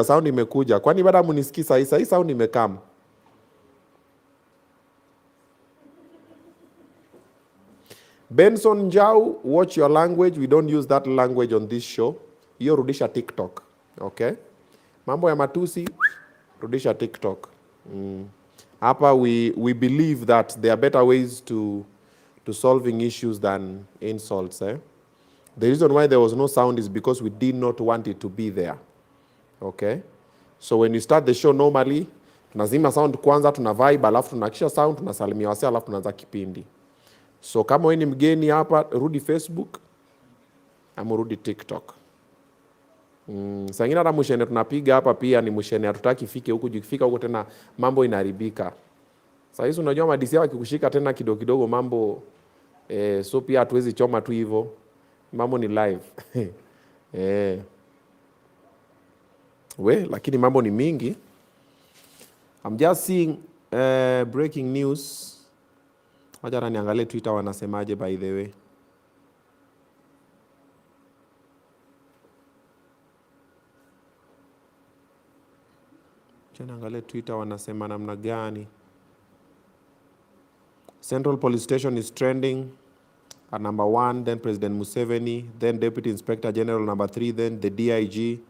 sound imekuja. Kwani bado mnisikii sasa? Hii sound imekam. Benson Njau, watch your language. We don't use that language on this show. Hiyo rudisha TikTok. Okay? Mambo ya matusi, rudisha TikTok. Hapa we believe that there are better ways to solving issues than insults. The reason why there was no sound is because we did not want it to be there. Okay? So when you start the show normally, tunazima sound kwanza, tuna vibe, alafu tunakisha sound, tunasalimia wase, alafu tunaanza kipindi. So kama wewe ni mgeni hapa, rudi Facebook, ama rudi TikTok. Sangina hata mshene tunapiga hapa pia ni mshene hatutaki fike huku, jikifika huko tena mambo inaharibika. Sasa hizo unajua madisi yao akikushika tena kidogo kidogo mambo so pia hatuwezi choma tu hivyo. Mambo ni live. Lakini mambo ni mingi. I'm just seeing breaking news. Wacha niangalie Twitter wanasemaje by the way. Niangalie Twitter wanasema namna gani. Central Police Station is trending at number 1, then President Museveni, then Deputy Inspector General number 3, then the DIG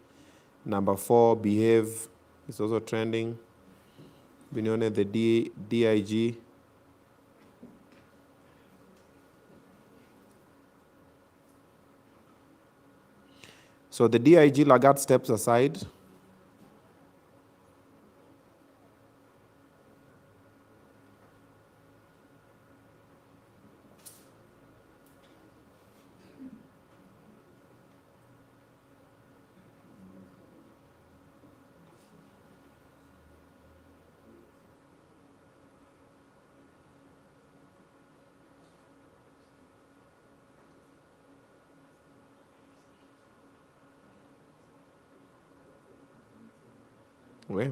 number 4, behave is also trending. Binione the DIG. So the DIG Lagat steps aside.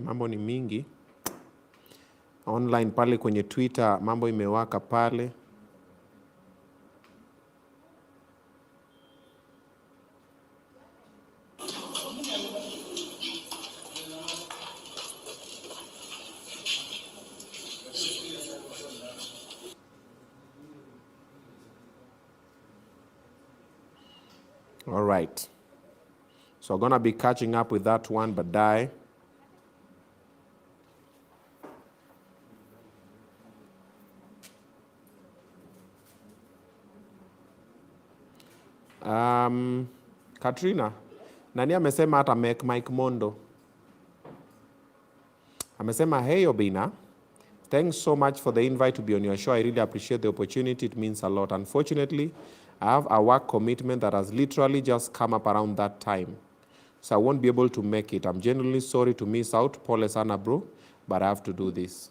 Mambo ni mingi. Online pale kwenye Twitter mambo imewaka pale. All right. So I'm going to be catching up with that one baadaye. Katrina, nani amesema hata Mike Mondo? Amesema, hey Obinna, thanks so much for the invite to be on your show. I really appreciate the opportunity. It means a lot. Unfortunately, I have a work commitment that has literally just come up around that time. So I won't be able to make it. I'm genuinely sorry to miss out. Pole sana bro, but I have to do this.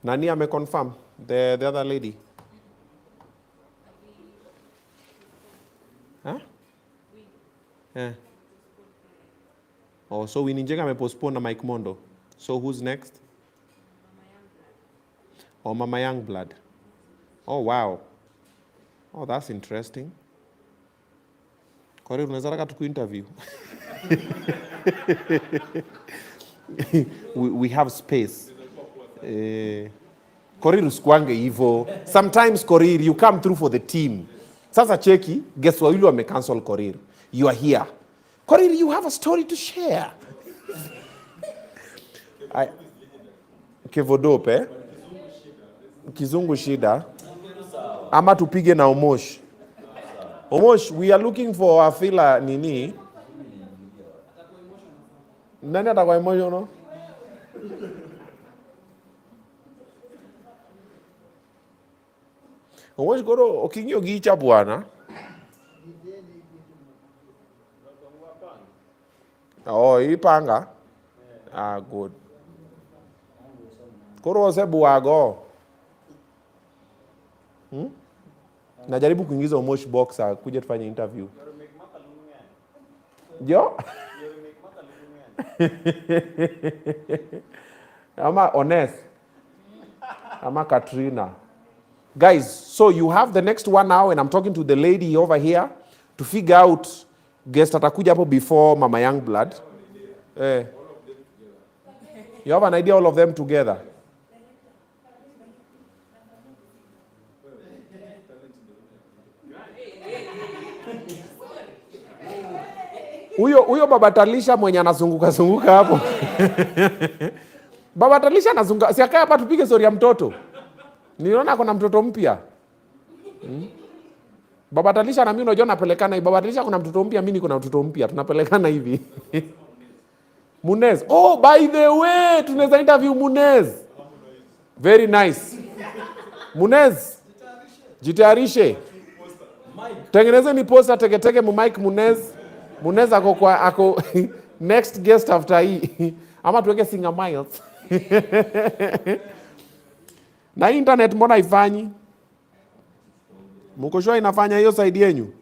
Nani ameconfirm? The other lady? Huh? Yeah. Oh, so Wininjega amepostpone na Mike Mondo. So who's next? Mama Youngblood. Oh, wow. Oh, that's interesting. Korir, unaweza taka tuku interview. we have space. Korir usikwange hivyo. Sometimes Korir, you come through for the team. Sasa cheki, guess what? Wame cancel Korir. You are here. Korir, you have a story to share. Kevodope. Kizungu shida. Ama tupige na Omosh. Omosh, we are looking for a filler nini. Nani atakuwa emotional? Omosh koro oking'yo gicha bwana. Oh, ipanga. Ah, good. Koro osebuago. Najaribu kuingiza Omosh boxer kuja tufanye interview. Jo? Ama honest. Ama Katrina. Guys, so you have the next 1 hour and I'm talking to the lady over here to figure out guest atakuja hapo before Mama Youngblood. You have an idea all of them together? Huyo Baba Talisha mwenye anazunguka hapo. Baba Talisha anazunguka. Si akae hapa tupige story ya mtoto. Niliona kuna mtoto mpya. Baba Talisha na mimi unajua napelekana hivi. Baba Talisha kuna mtoto mpya, mimi kuna mtoto mpya. Tunapelekana hivi. Munez. Oh, by the way, tunaweza interview Munez. Very nice. Munez. Jitayarishe. Tengeneze ni poster teke mu mic Munez. Munez ako next guest after hii. Ama tuweke Singer Miles. Na internet mbona haifanyi? Mko sure inafanya hiyo side yenu?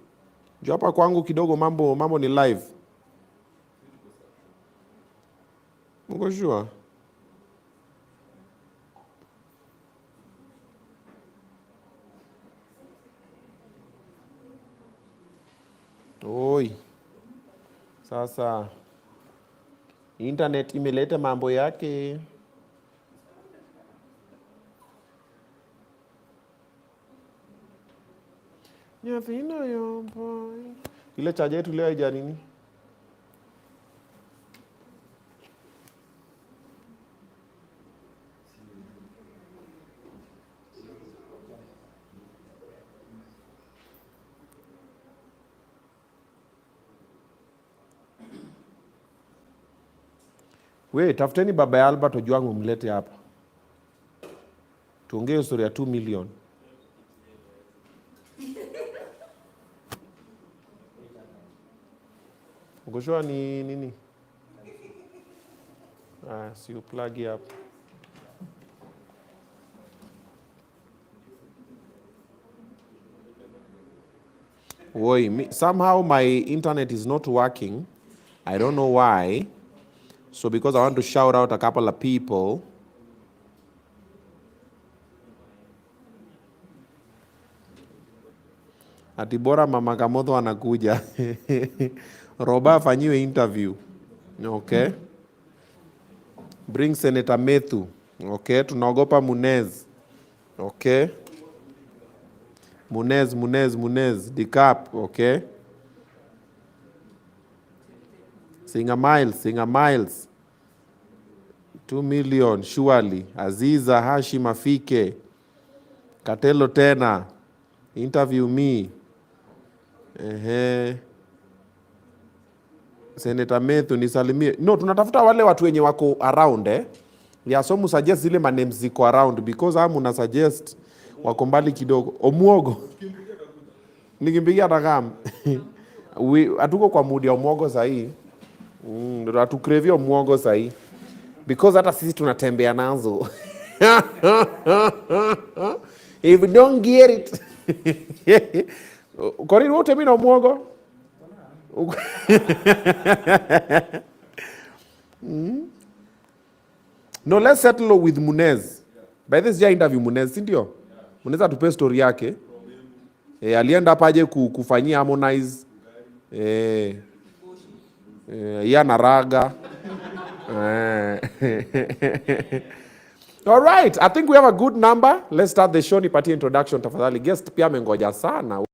Ndio hapa kwangu kidogo mambo ni live. Mko sure? Oi. Sasa internet imeleta mambo yake. Nyafina yombo. Ile charge yetu leo haija nini? We, tafuteni baba ya Albert Ojwang mlete hapa. Tuongee story ya 2 million. Ugoshwa ni nini? So you plug it up. Somehow my internet is not working. I don't know why. So because I want to shout out a couple of people. Atibora Mama Kamoto anakuja. Roba afanyiwe interview. Okay. Bring Senator Methu. Okay. Tunaogopa Munez. Okay. Munez. Decap. Okay. Singer Miles. 2 million, surely. Aziza Hashim afike. Katelo tena. Interview me. Senator Methu nisalimie. No, tunatafuta wale watu wenye wako around Yeah, so musuggest zile names ziko around because muna suggest wako mbali kidogo. Omuogo. Nikimpigia atakam. Atuko kwa mood ya Omuogo sahi. Atukrevia Omuogo sahi. Because hata sisi tunatembea nazo. If you don't get it. Kori wote mimi na Omuogo. No, let's settle with Munez. By this year interview Munez, si ndio? Munez atupe story yake. Alienda hapa aje kufanyia Harmonize. Yana raga. All right, I think we have a good number. Let's start the show. Nipatie introduction tafadhali. Guest pia amengoja sana.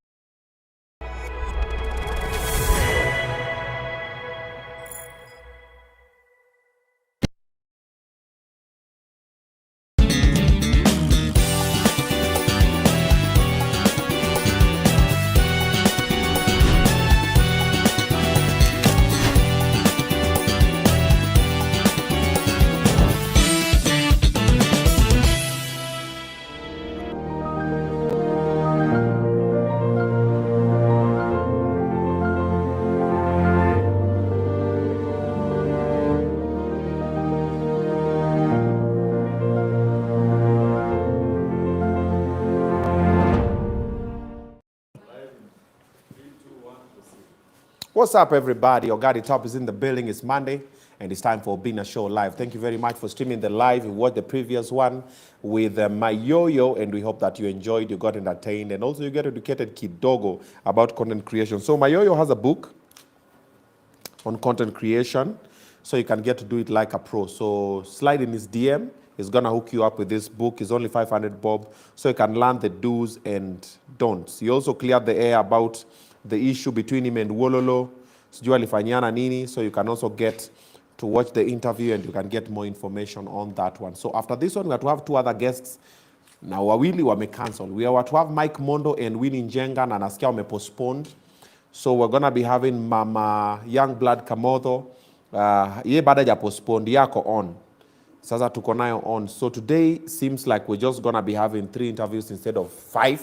What's up, everybody? Oga Top is in the building. It's Monday, and it's time for Obinna Show Live. Thank you very much for streaming the live. You watched the previous one with my yo-yo, and we hope that you enjoyed, you got entertained, and also you get educated kidogo about content creation. So my yo-yo has a book on content creation, so you can get to do it like a pro. So slide in his DM. He's gonna hook you up with this book. It's only 500 bob, so you can learn the do's and don'ts. He also cleared the air about the issue between him and Wololo. Sijui alifanyana nini, so you can also get to watch the interview and you can get more information on that one. So after this one, we have to have two other guests. Now wawili wame cancel. We are to have Mike Mondo and Winnie Njenga, na nasikia wame postponed. So we're gonna be having Mama Youngblood Kamotho. Ye bada ja postponed, yako on. Sasa tuko nayo on. So today seems like we're just gonna be having 3 interviews instead of 5.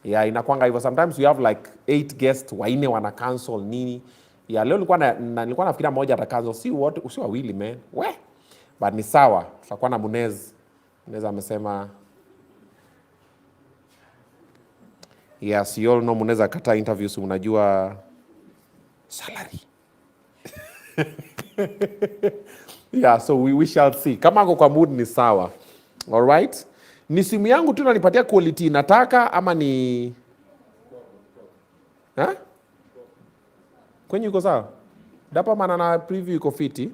Yeah, inakwanga hivyo. Sometimes we have like 8 guests, waine wana cancel nini. Yeah, leo nilikuwa nafikiria mmoja ata cancel. Si wote, usi wawili man. We. But ni sawa. Tutakuwa na Munez. Munez amesema yes, you all know Munez akata interviews, unajua salary. Yeah, so we shall see. Kama ako kwa mood ni sawa. All right? Ni simu yangu tu nanipatia quality nataka ama ni ha? Kwenye yuko sawa? Dapa mana na preview yuko fiti.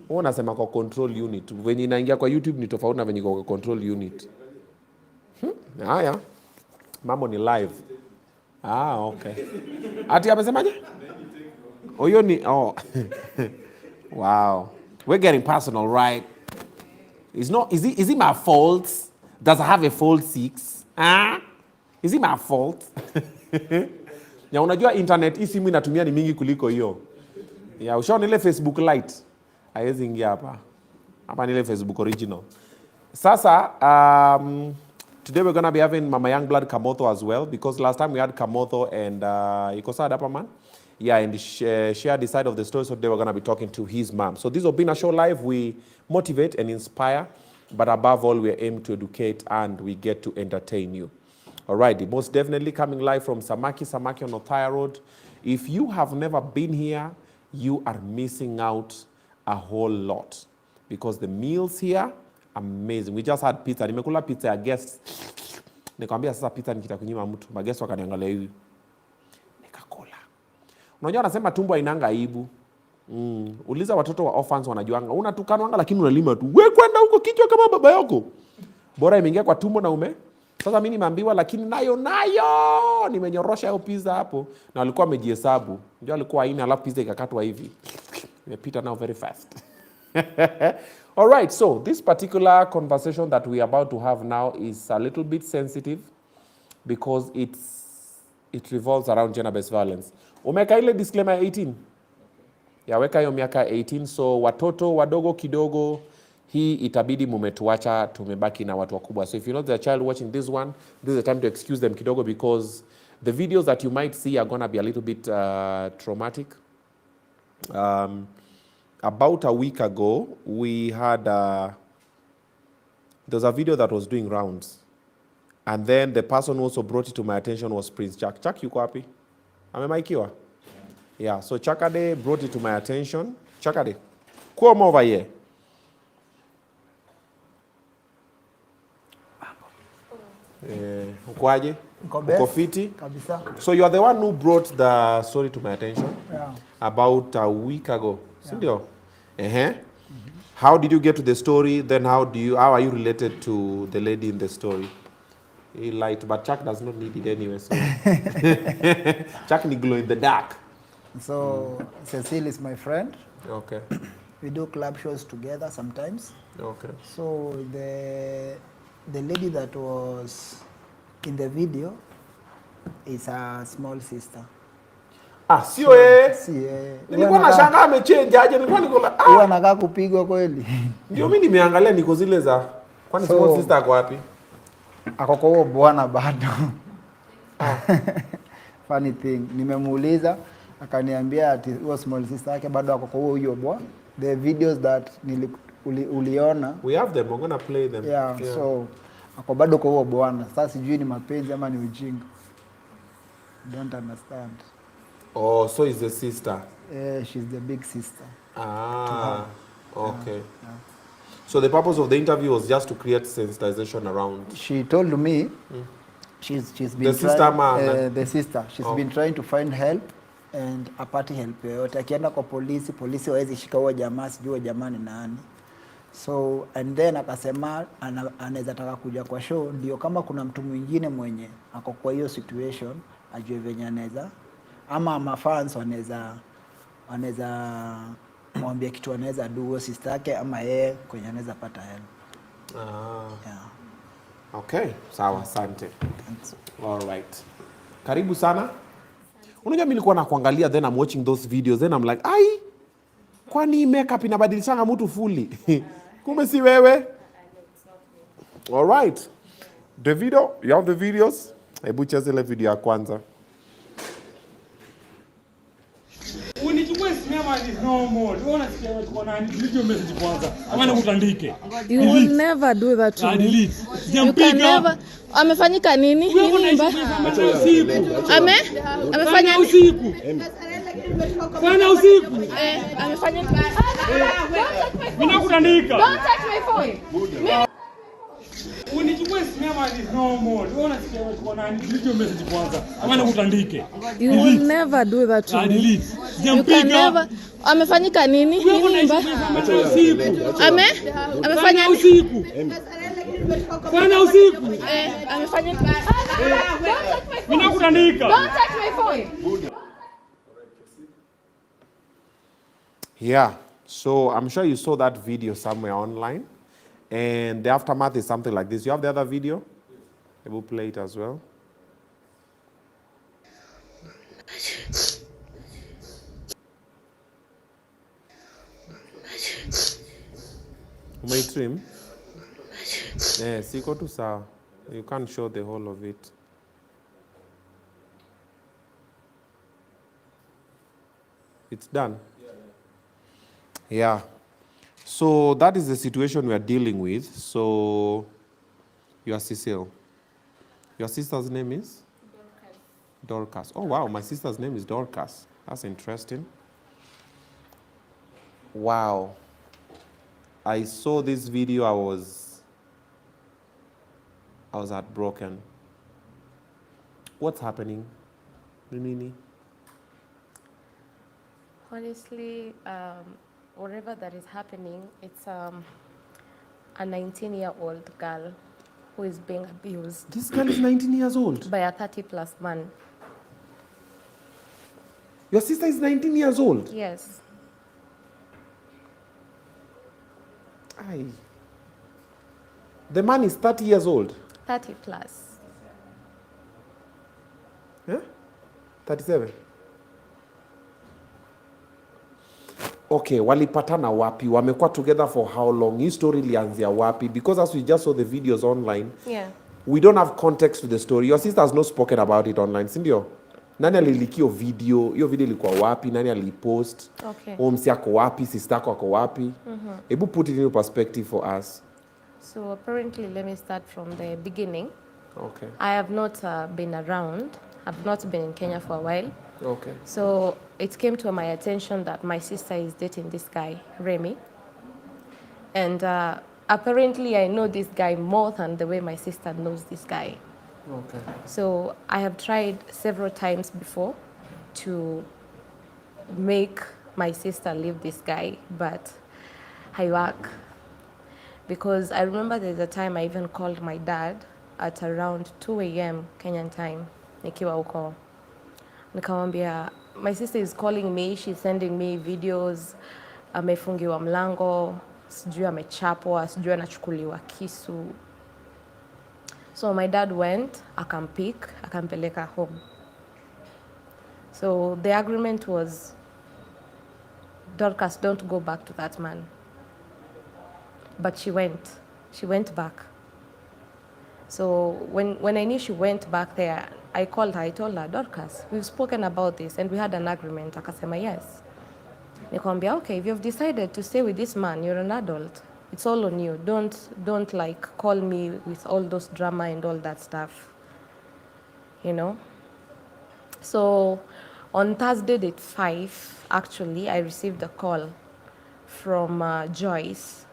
Unasema kwa control unit. Venye inaingia kwa YouTube ni tofauti na venye kwa control unit. Haya. Mambo ni live. Okay. Ati amesemaje? Oyo ni wow. We're getting personal, right? Is it my fault? Does I have a fault 6? Is it my fault? Ya unajua internet hii simu inatumia ni mingi kuliko hiyo. Ya ushaona ile Facebook Lite. Haiwezi ingia hapa. Hapa ni ile Facebook original. Sasa today we're going to be having Mama Youngblood Kamotho as well, because last time we had Kamotho and iko sawa hapa man. Yeah, and share the side of the story. So today we're going to be talking to his mom. So this is Obinna Show Live. We motivate and inspire, but above all, we aim to educate and we get to entertain you. All right, most definitely coming live from Samaki on Othaya Road. If you have never been here, you are missing out a whole lot, because the meals here, amazing. We just had pizza. Nimekula pizza ya guests. Nikamwambia sasa pizza nikitakunyima mtu. Maguests wakaniangalia hivi. Unajua anasema tumbo hainanga aibu. Uliza watoto wa orphans wanajuanga. Unatukanwanga lakini unalima tu. Wewe kwenda huko kichwa kama baba yako. Bora imeingia kwa tumbo na ume. Sasa mimi nimeambiwa lakini nayo nimenyorosha hiyo pizza hapo na walikuwa wamejihesabu. Unajua alikuwa haina alafu pizza ikakatwa hivi. Imepita now very fast. All right, so this particular conversation that we are about to have now is a little bit sensitive because it revolves around gender-based violence. Umeka ile disclaimer 18? Ya weka hiyo miaka 18, so watoto wadogo kidogo hii itabidi mumetuacha tumebaki na watu wakubwa. So if you know the child watching this one, this is the time to excuse them kidogo, because the videos that you might see are gonna be a little bit traumatic. About a week ago, we had there was a video that was doing rounds. And then the person who also brought it to my attention was Prince Chuck. Chuck, yuko wapi? Amemaikiwa? Yeah, so Chakade brought it to my attention. Chakade, come over here. Ukwaje? Uko fiti? Kabisa. So you are the one who brought the story to my attention? Yeah. About a week ago. Sindio? How did you get to the story? Then how are you related to the lady in the story? He light, but Chuck does not need it anyway. So Chuck need glow in the dark. So Cecil is my friend. Okay. We do club shows together sometimes. Okay. So the lady that was in the video is a small sister. Sio nilikuwa nashangaa amechange aje, nilikuwa huwa anakaa kupigwa kweli. Ndio mimi nimeangalia niko zile za kwani small sister ako wapi? Ako kwa huo bwana bado. Funny thing, nimemuuliza akaniambia ati huo small sister yake bado ako kwa huyo bwana. The videos that uliona, we have them, we're gonna play them. Yeah. So ako bado kwa huo bwana. Sasa sijui ni mapenzi ama ni ujinga. don't understand. Oh, so he's the sister. She's the big sister. Ah, okay. Yeah. So the purpose of the interview was just to create sensitization around. She told me she's been sister trying, ama the sister she's been trying to find help and apati help yoyote. Akienda kwa polisi hawezi shika huyo jamaa, sijui huyo jamaa ni nani. So and then akasema anaweza taka kuja kwa show, ndio kama kuna mtu mwingine mwenye ako kwa hiyo situation ajue venye anaweza, ama mafans wanaweza mwambia kitu anaweza do sister yake ama yeye kwenye anaweza pata help. Yeah. Okay, sawa, asante. All right. Karibu sana. Unajua mimi nilikuwa nakuangalia, then I'm watching those videos, then I'm like, ai, kwani makeup inabadilishanga mtu fully? Kumbe si wewe. All right. The video, you have the videos? Hebu cheza ile video ya kwanza. Unichukue sinema ni normal. Unaona sinema tuko na video message kwanza. Ama nikutandike. You will never do that to me. You can never. Amefanyika nini? Nini mbaya? Amefanya usiku. Fanya usiku. Amefanya. Mimi nakutandika. Don't touch my phone. Unichukue sinema ni normal. Unaona sinema tuko na video message kwanza. Ama nikutandike. You will never do that to me. You can never. Amefanyika nini? Nini mbaya? Amefanya usiku. Fanya usiku. Amefanya. Mimi nakutandika. Don't touch my phone. Yeah. So I'm sure you saw that video somewhere online. And the aftermath is something like this. You have the other video? I will play it as well. Umeitrim? Yes, iko tu sawa. You can't show the whole of it. It's done. Yeah. So that is the situation we are dealing with. So you are Cecil. Your sister's name is? Dorcas. Oh wow, my sister's name is Dorcas. That's interesting. Wow. I saw this video, I was heartbroken. What's happening? Nini? Honestly, whatever that is happening, it's a 19-year-old girl who is being abused This girl is 19 years old. by a 30-plus man. Your sister is 19 years old. Yes. Aye. The man is 30 years old. 30-plus. Yeah? 37. Okay, walipatana wapi? Wamekuwa together for how long? Hii story ilianzia wapi? Because as we just saw the videos online, Yeah. we don't have context to the story. Your sister has not spoken about it online, si ndio? Nani alilikia video? Hiyo video ilikuwa wapi? Nani alipost? Okay. Msi ako wapi? Sister yako ako wapi? Hebu put it in perspective for us. So apparently, let me start from the beginning. Okay. I have not been around. I've not been in Kenya for a while. Okay. So it came to my attention that my sister is dating this guy, Remy. And apparently I know this guy more than the way my sister knows this guy. Okay. So I have tried several times before to make my sister leave this guy, but I work. Because I remember there's a time I even called my dad at around 2 a.m. Kenyan time, nikiwa huko. Nikamwambia, my sister is calling me, she's sending me videos, amefungiwa mlango, sijui amechapwa, sijui anachukuliwa kisu. So my dad went, akampik, akampeleka home. So the agreement was, Dorcas, don't go back to that man. But she went back. So when I knew she went back there, I called her, I told her, Dorcas, we've spoken about this and we had an agreement. Akasema, yes. Nikamwambia, okay, if you've decided to stay with this man, you're an adult. It's all on you. Don't like call me with all those drama and all that stuff. You know? So on Thursday, date 5, actually, I received a call from Joyce,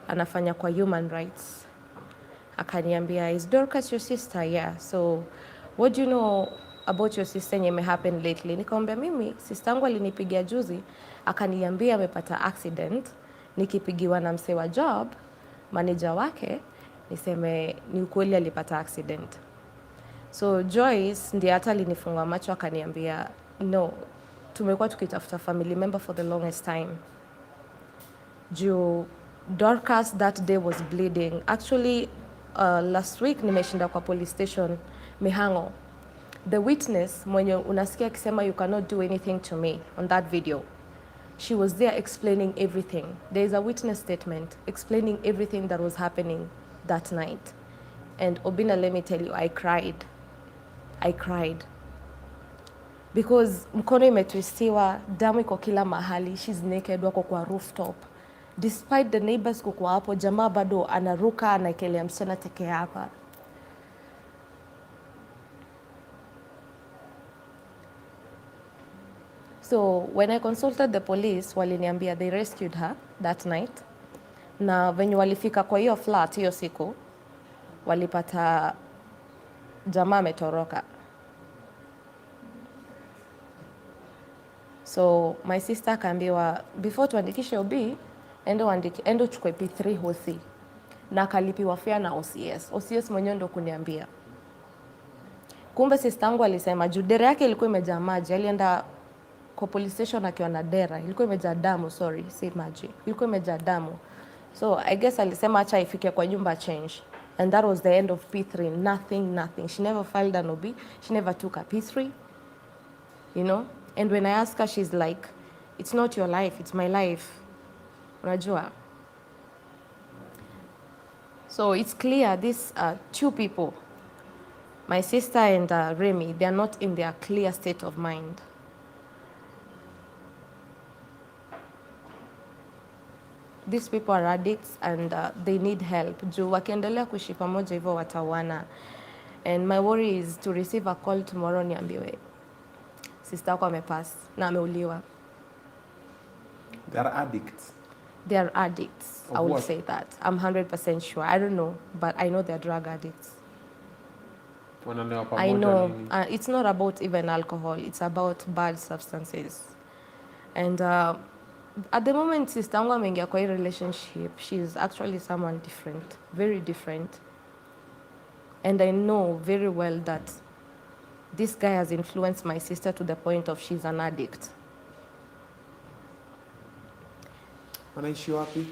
anafanya kwa human rights. Akaniambia, is Dorcas your sister? Yeah. So what do you know about your sister yenye may happen lately? Nikamwambia mimi, sister yangu alinipigia juzi, akaniambia amepata accident, nikipigiwa na msee wa job, manager wake, niseme ni ukweli alipata accident. So Joyce ndiye hata alinifunga macho akaniambia, no, tumekuwa tukitafuta family member for the longest time. Dorcas that day was bleeding. Actually, last week nimeshinda kwa police station Mihango. The witness mwenye unasikia akisema you cannot do anything to me on that video, she was there explaining everything. There is a witness statement explaining everything that was happening that night. And Obinna, let me tell you, I cried. Because mkono imetwistiwa, damu iko kila mahali, she's naked, wako kwa rooftop. Despite the neighbors kuko hapo, jamaa bado anaruka, anaekelea msichana teke hapa. So when I consulted the police, waliniambia they rescued her that night. Na venye walifika kwa hiyo flat hiyo siku, walipata jamaa ametoroka. So my sister akaambiwa before tuandikishe OB, endo chukue P3 hosi. Na akalipiwa fare na OCS. OCS mwenyewe ndo kuniambia. Kumbe sister yangu alisema juu dera yake ilikuwa imejaa maji, alienda kwa police station akiwa na dera, ilikuwa imejaa damu, sorry, si maji. Ilikuwa imejaa damu. So I guess alisema acha ifike kwa nyumba change. And that was the end of P3. Nothing. She never filed an OB. She never took a P3. You know? And when I ask her, she's like, it's not your life, it's my life. Unajua? So it's clear these two people, my sister and Remy, they are not in their clear state of mind. These people are addicts and they need help. Juu wakiendelea kuishi pamoja hivyo watawana. And my worry is to receive a call tomorrow niambiwe sister yako amepass na ameuliwa. They are addicts. They are addicts. I would say that. I'm 100% sure. I don't know, but I know they're drug addicts. I know. It's not about even alcohol. It's about bad substances. And at the moment, sister yangu ameingia kwa hii relationship, she's actually someone different, very different. And I know very well that this guy has influenced my sister to the point of she's an addict. Anaishi wapi?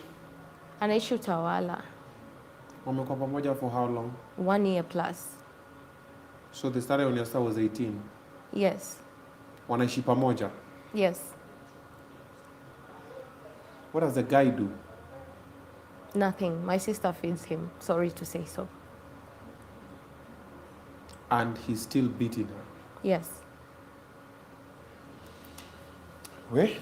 Anaishi Utawala. Wamekuwa pamoja for how long? 1 year plus. So they started when your sister was 18? Yes. Wanaishi pamoja? Yes. What does the guy do? Nothing. My sister feeds him. Sorry to say so. And he's still beating her? Yes. Okay.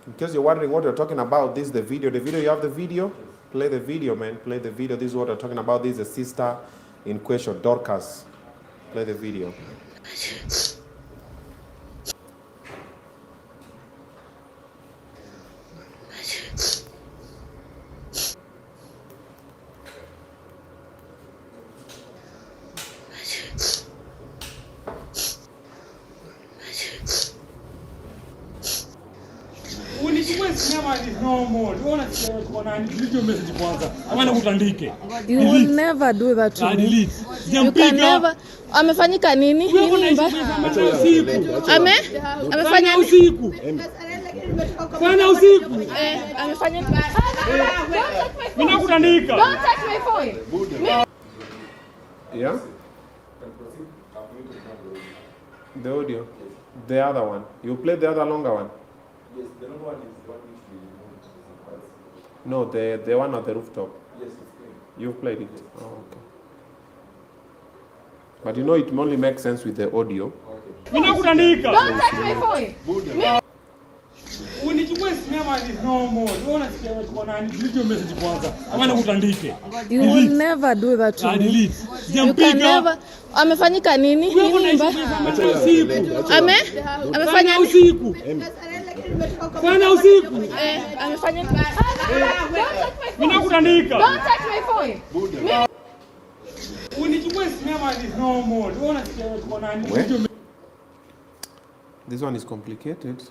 In case you're wondering what we're talking about, this is the video. The video, you have the video? Play the video, man. Play the video. This is what we're talking about. This is the sister in question, Dorcas. Play the video. You will never do that to me. You can never. Amefanyika nini? Nini mbaya? Amefanya usiku. Bwana usiku. Amefanya. Mimi nakutandika. Don't touch my phone. Yeah? The audio. The other one. You play the other longer one? Yes, the longer one is what which we removed. No, the one at the rooftop. Yes, it's clean. You've played it? Oh, okay. But you know it only makes sense with the audio. Mimi nakutandika. Don't touch my phone. Unichukue sinema is no more. Unaona sikia kwa nani? Delete your message kwanza. Ama nakutandike. You will never do that to me. You can never. Amefanyika nini? Nini mbaya? Amefanya usiku. Fanya usiku. Amefanya. Mimi nakutandika. Don't touch my phone. Unichukue sinema is no more. Unaona tuko na nini? This one is complicated.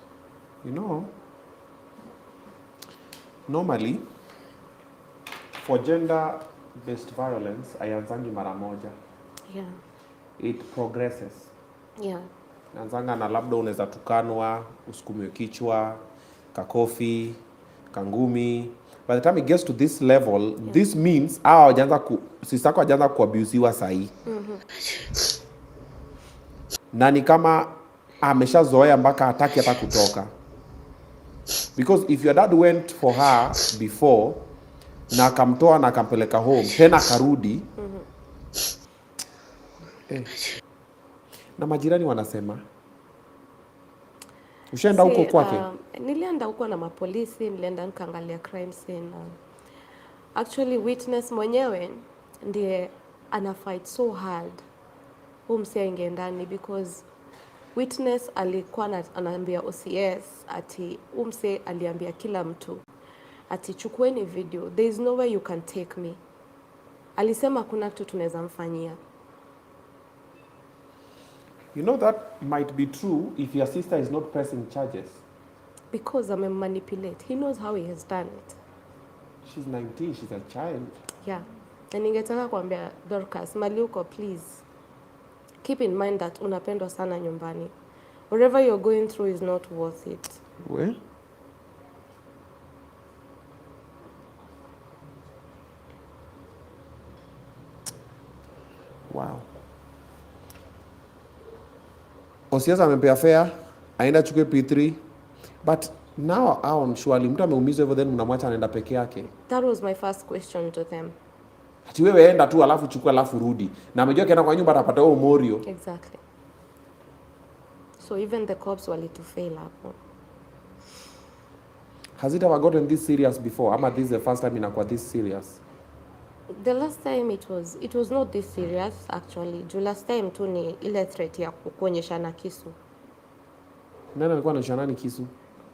You know, normally for gender-based violence, haianzangi mara moja. Yeah. It progresses. Yeah. Anzanga na labda unaweza tukanwa, usukumiwe kichwa, kakofi, kangumi. By the time it gets to this level, this means sisako hajaanza kuabusiwa sahi. Na ni kama ameshazoea mpaka hataki hata kutoka. Because if your dad went for her before na akamtoa na akampeleka home tena akarudi, na majirani wanasema ushaenda huko kwake? Nilienda huko na mapolisi, nilienda nikaangalia crime scene. Actually witness mwenyewe ndiye ana fight so hard msia inge ndani, because witness alikuwa anaambia OCS ati mse aliambia kila mtu ati chukueni video, there is no way you can take me. Alisema kuna kitu tunaweza mfanyia. You know that might be true if your sister is not pressing charges. Because manipulate. He knows how he has done it. She's 19, she's a child. Yeah. Na ningetaka kuambia Dorcas, mali uko, please keep in mind that unapendwa sana nyumbani. Whatever you're going through is not worth it. Well, wow. Osiasa amempea fare, aenda chukue P3. But now surely mtu ameumizwa hivyo then mnamwacha anaenda peke yake. That was my first question to them. Ati wewe enda tu alafu chukua alafu rudi. Na amejua kienda kwa nyumba atapata huo morio. Exactly. So even the cops were to fail hapo. Has it ever gotten this serious before? Ama this is the first time inakuwa this serious? The last time it was not this serious actually. Last time tu ni ile threat ya kuonyeshana kisu. Nani alikuwa anaonyesha nani kisu?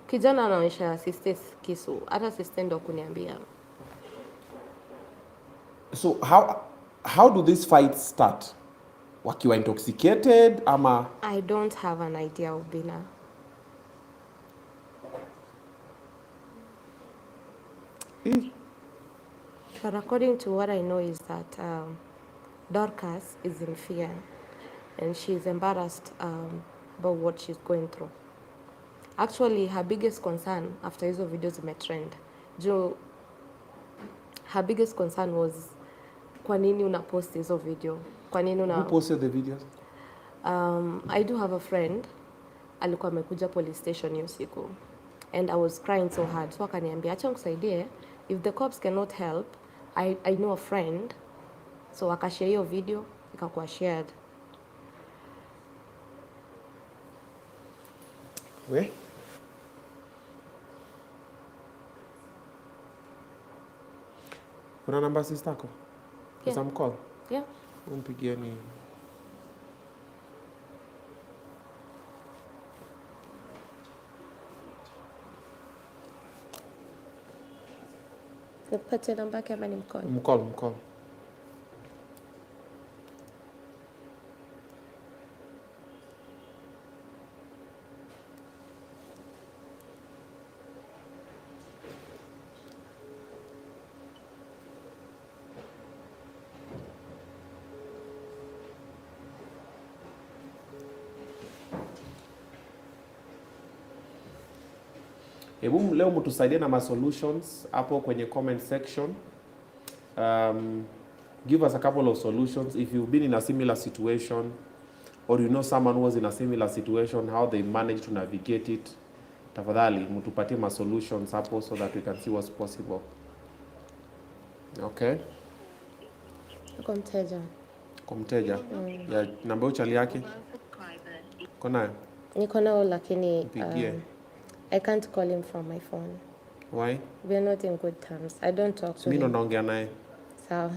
Kijana anaonyesha sister kisu. Hata sister ndo kuniambia. So how do these fights start? Wakiwa intoxicated ama? I don't have an idea, Obinna. But according to what I know is that Dorcas is in fear and she's embarrassed about what she's going through. Actually, her biggest concern after hizo videos zimetrend, her biggest concern was kwa nini una post hizo video? Kwa nini una... Who posted the videos? I do have a friend, alikuwa amekuja police station hiyo siku, and I was crying so hard. So akaniambia acha nikusaidie, if the cops cannot help, I know a friend. So akashare hiyo video, ikakuwa shared. We? Kuna namba sister yako? Yeah. Some call? Yeah. Umpigieni. Nikupatie namba yake ama nimcall? Mcall. Hebu leo mtusaidie na solutions hapo kwenye comment section. Give us a couple of solutions if you've been in a similar situation or you know someone who was in a similar situation, how they managed to navigate it. Tafadhali mtupatie solutions hapo so that we can see what's possible. Okay? Kwa mteja. Ya namba uchali yake? Kona? Niko nao lakini I can't call him from my phone. Why? We are not in good terms. I don't talk to Mimi ndo him. naongea naye. Sawa.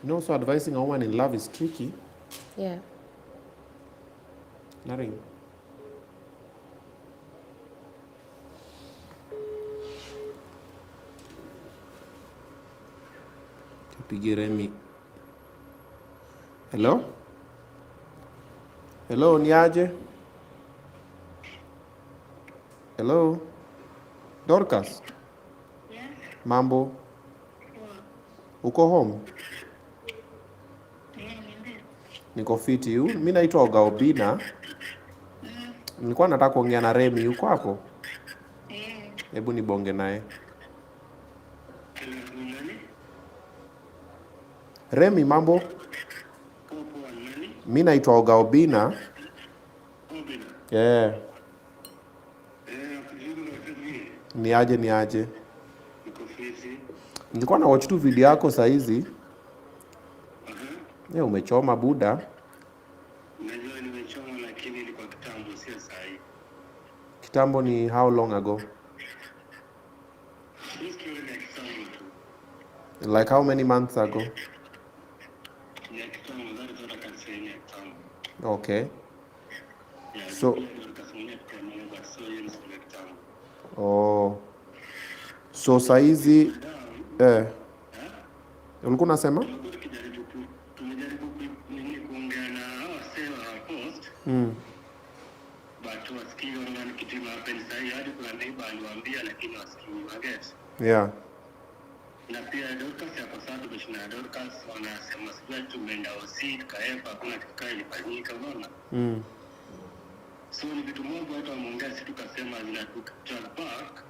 You know, so advising a woman in love is tricky. Yeah. Nothing. Tupige Remi. Hello? Hello, niaje? Hello? Dorcas? Yes. Mambo? Poa. Uko home? Niende. Niko fiti. Mimi naitwa Oga Obinna. Nilikuwa nataka kuongea na Remi. Uko hapo? Hebu nibonge naye. Nani? Remi, mambo? Poa, nani? Mimi naitwa Oga Obinna. Obinna. Yeah. Kujibu na kazi. Niaje. Niko fiti. Nilikuwa na watch tu video yako saa hizi. Umechoma buda. Najua nimechoma lakini ilikuwa kitambo, sio saa hii. Kitambo ni how long ago? Hii story ni ya kitambo tu. Like how many months ago? Ni ya kitambo, that is what I can say, ni ya kitambo. Okay. Yeah, So- Dorcas mwenyewe tukaamua, but so hiyo ni story ya kitambo. Oh. So saa hizi ulikuwa unasema? Tumejaribu kuongea na wasee wa post. But wasikii wanaona kitu happen sahi, hadi kuna neighbor aliwaambia lakini wasikii, waget. Yeah. Na pia Dorcas yako sasa, tumeshinda na Dorcas, wanasema sijui tumeenda OC tukaepa, hakuna kitu kile ilifanyika, unaona? So ni vitu moja watu wameongea, sisi tukasema zinatutrack back.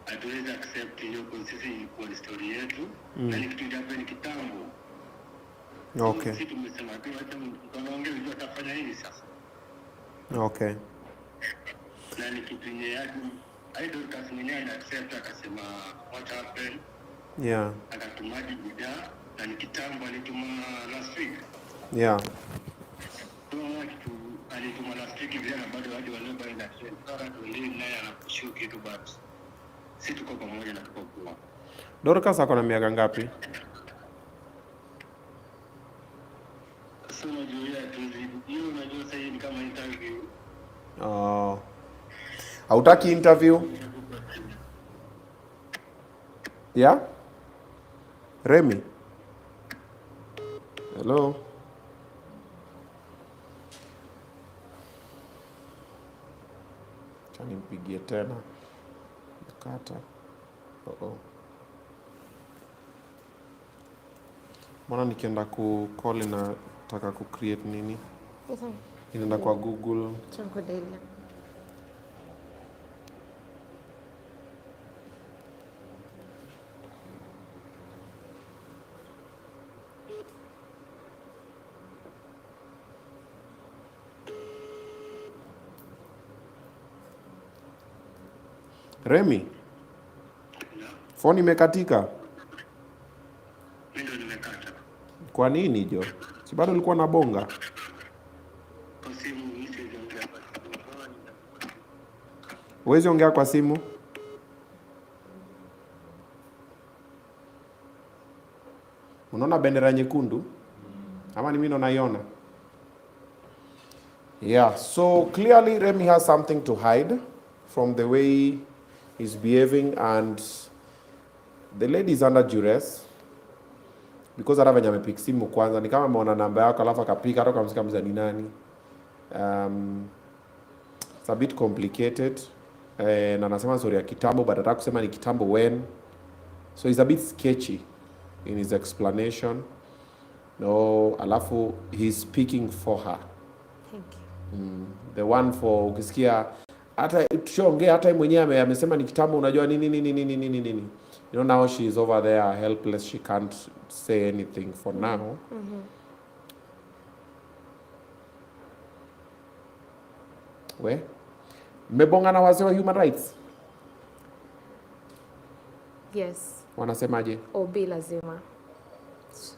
Hatuwezi accept hiyo kwa sisi kwa story yetu. Na ni kitu happen kitambo. Okay. Sisi tumesema tu hata tunaongea hiyo atafanya nini sasa? Okay. Na ni kitu yenye hadi Dorcas mwenyewe ana accept, akasema what happened. Yeah. Akatumaji bidhaa na ni kitambo alituma last week. Yeah. Tunaona kitu alituma last week vile, na bado hadi wale bado na trend. Sasa tuendelee naye anapushia kitu, but sisi tuko pamoja na tuko poa. Dorcas ako na miaka ngapi? Sasa unajua hiyo unajua sasa hii ni kama interview. Oh. Hautaki interview? Yeah? Remi? Hello? Acha nimpigie tena. Kata. Mbona nikienda ku call nataka ku create nini? Inaenda kwa Google. Chanko daily. Remi? Phone imekatika. Ndio nimekata. Kwa nini jo? Si bado ulikuwa na bonga? Kwa simu message ongea hapa. Huwezi ongea kwa simu? Unaona bendera nyekundu? Ama ni mimi ndo naiona? Yeah, so clearly Remi has something to hide from the way he's behaving, and the lady is under duress because hata venye amepick simu kwanza ni kama ameona namba yako alafu akapika hata kama msikamza ni nani. It's a bit complicated. Na anasema story ya kitambo, but ataka kusema ni kitambo when. So he's a bit sketchy in his explanation. No, alafu he's speaking for her. Thank you. The one for ukisikia hata tushaongea hata mwenyewe amesema ni kitambo, unajua nini. You know, now she is over there helpless, she can't say anything for now. We mmebonga na wazee wa human rights, Yes. wanasemaje? Obi lazima.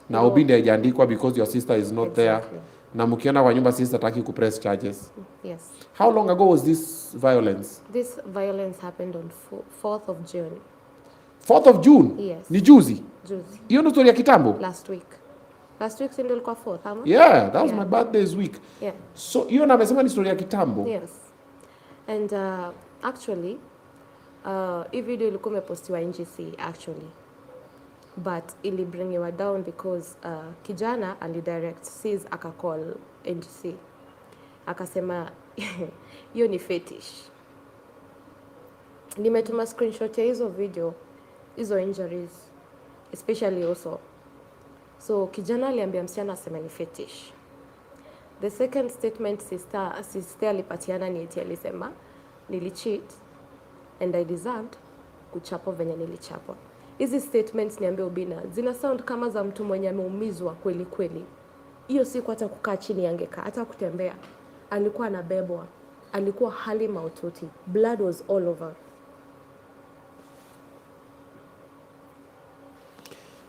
Na Obi ndio haijaandikwa because your sister is not Exactly. there. Na mkiona kwa nyumba sister hataki ku press charges. Yes. How long ago was this violence? This violence happened on 4th of June. 4th of June? Yes. Ni juzi? Juzi. Hiyo ndio story ya kitambo? Last week. Last week ndio ilikuwa 4th, ama? Yeah, that was my birthday's week. Yeah. So hiyo na amesema ni story ya kitambo? Yes. And actually, hii video ilikuwa imepostiwa NGC actually. But ili bringiwa down because kijana alidirect sis akacall NGC. Akasema hiyo ni fetish. Nimetuma screenshot ya hizo video, hizo injuries, especially also. So kijana aliambia msichana aseme ni fetish. The second statement sister alipatiana ni eti alisema nilicheat and I deserved kuchapwa venye nilichapwa. Hizi statements niambia Obinna zina sound kama za mtu mwenye ameumizwa kweli kweli. Hiyo siku hata kukaa chini angekaa, hata kutembea. Alikuwa anabebwa. Alikuwa hali mahututi. Blood was all over.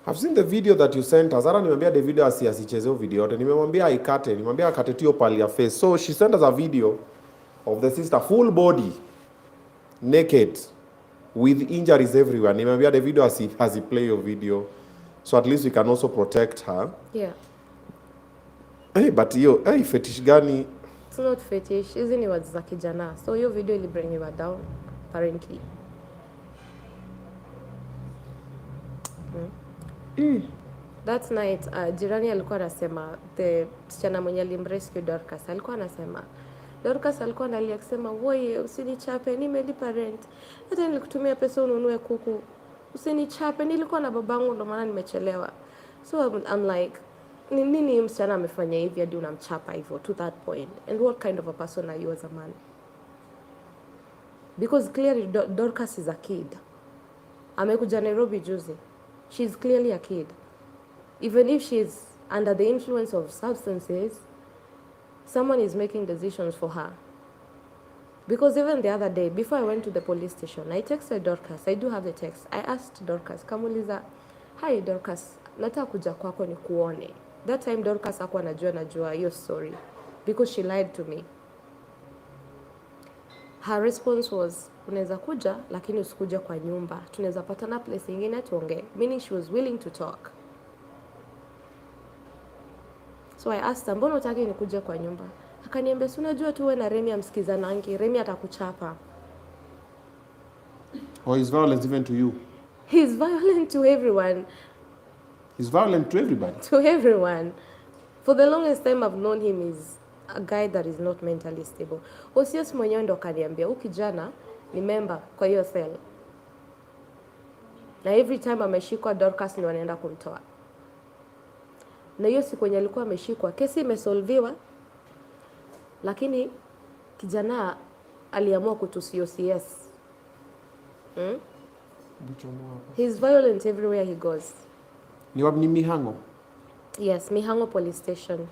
I've seen the video that you sent us. Hata nimemwambia the video asichezeo video yote. Nimemwambia aikate, nimemwambia akate tu pali ya face. So she sent us a video of the sister full body naked with injuries everywhere. Nimemwambia the video play your video so at least we can also protect her. Yeah. Hey, but hiyo fetish gani? It's not fetish. Hizi ni words za kijana. So hiyo video ili bring you down apparently. That night jirani alikuwa anasema the msichana mwenye alimrescue Dorcas alikuwa anasema Dorcas alikuwa analia akisema wewe usinichape, nimelipa rent, hata nilikutumia pesa ununue kuku, usinichape, nilikuwa na babangu ndo maana nimechelewa. So I'm like nini msichana amefanya hivi hadi unamchapa hivyo to that point, and what kind of a person are you as a man? Because clearly Dorcas is a kid. Amekuja Nairobi juzi. She's clearly a kid. Even if she's under the influence of substances, someone is making decisions for her. Because even the other day, before I went to the police station, I texted Dorcas. I do have the text. I asked Dorcas, kamuliza, hi Dorcas, nataka kuja kwako ni kuone. That time Dorcas hakuwa najua hiyo story because she lied to me. Her response was, unaweza kuja lakini usikuja kwa nyumba. Tunaweza patana place nyingine tuongee. Meaning she was willing to talk. So I asked her, mbona utaki nikuje kwa nyumba? Akaniambia, si unajua tu wewe na Remi amsikizanangi, Remi atakuchapa. Or he's violent even to you? He's violent to everyone. He's violent to everybody? To everyone. For the longest time I've known him is a guy that is not mentally stable. Osios mwenyewe ndo kaniambia, ukijana ni member kwa hiyo cell. Na every time ameshikwa Dorcas ni wanaenda kumtoa. Na hiyo siku yenye alikuwa ameshikwa, kesi imesolviwa, lakini kijana aliamua kutusi OCS. He's violent everywhere he goes. Ni Mihango? Yes, Mihango police station.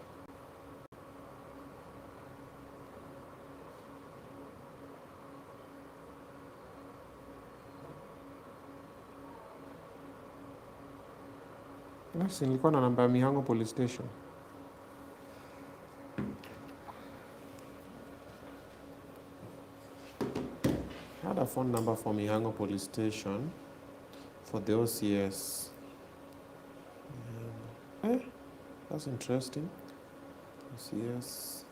Yes, nilikuwa na namba ya Mihango police station. I had a phone number for Mihango police station for the OCS. That's interesting. OCS.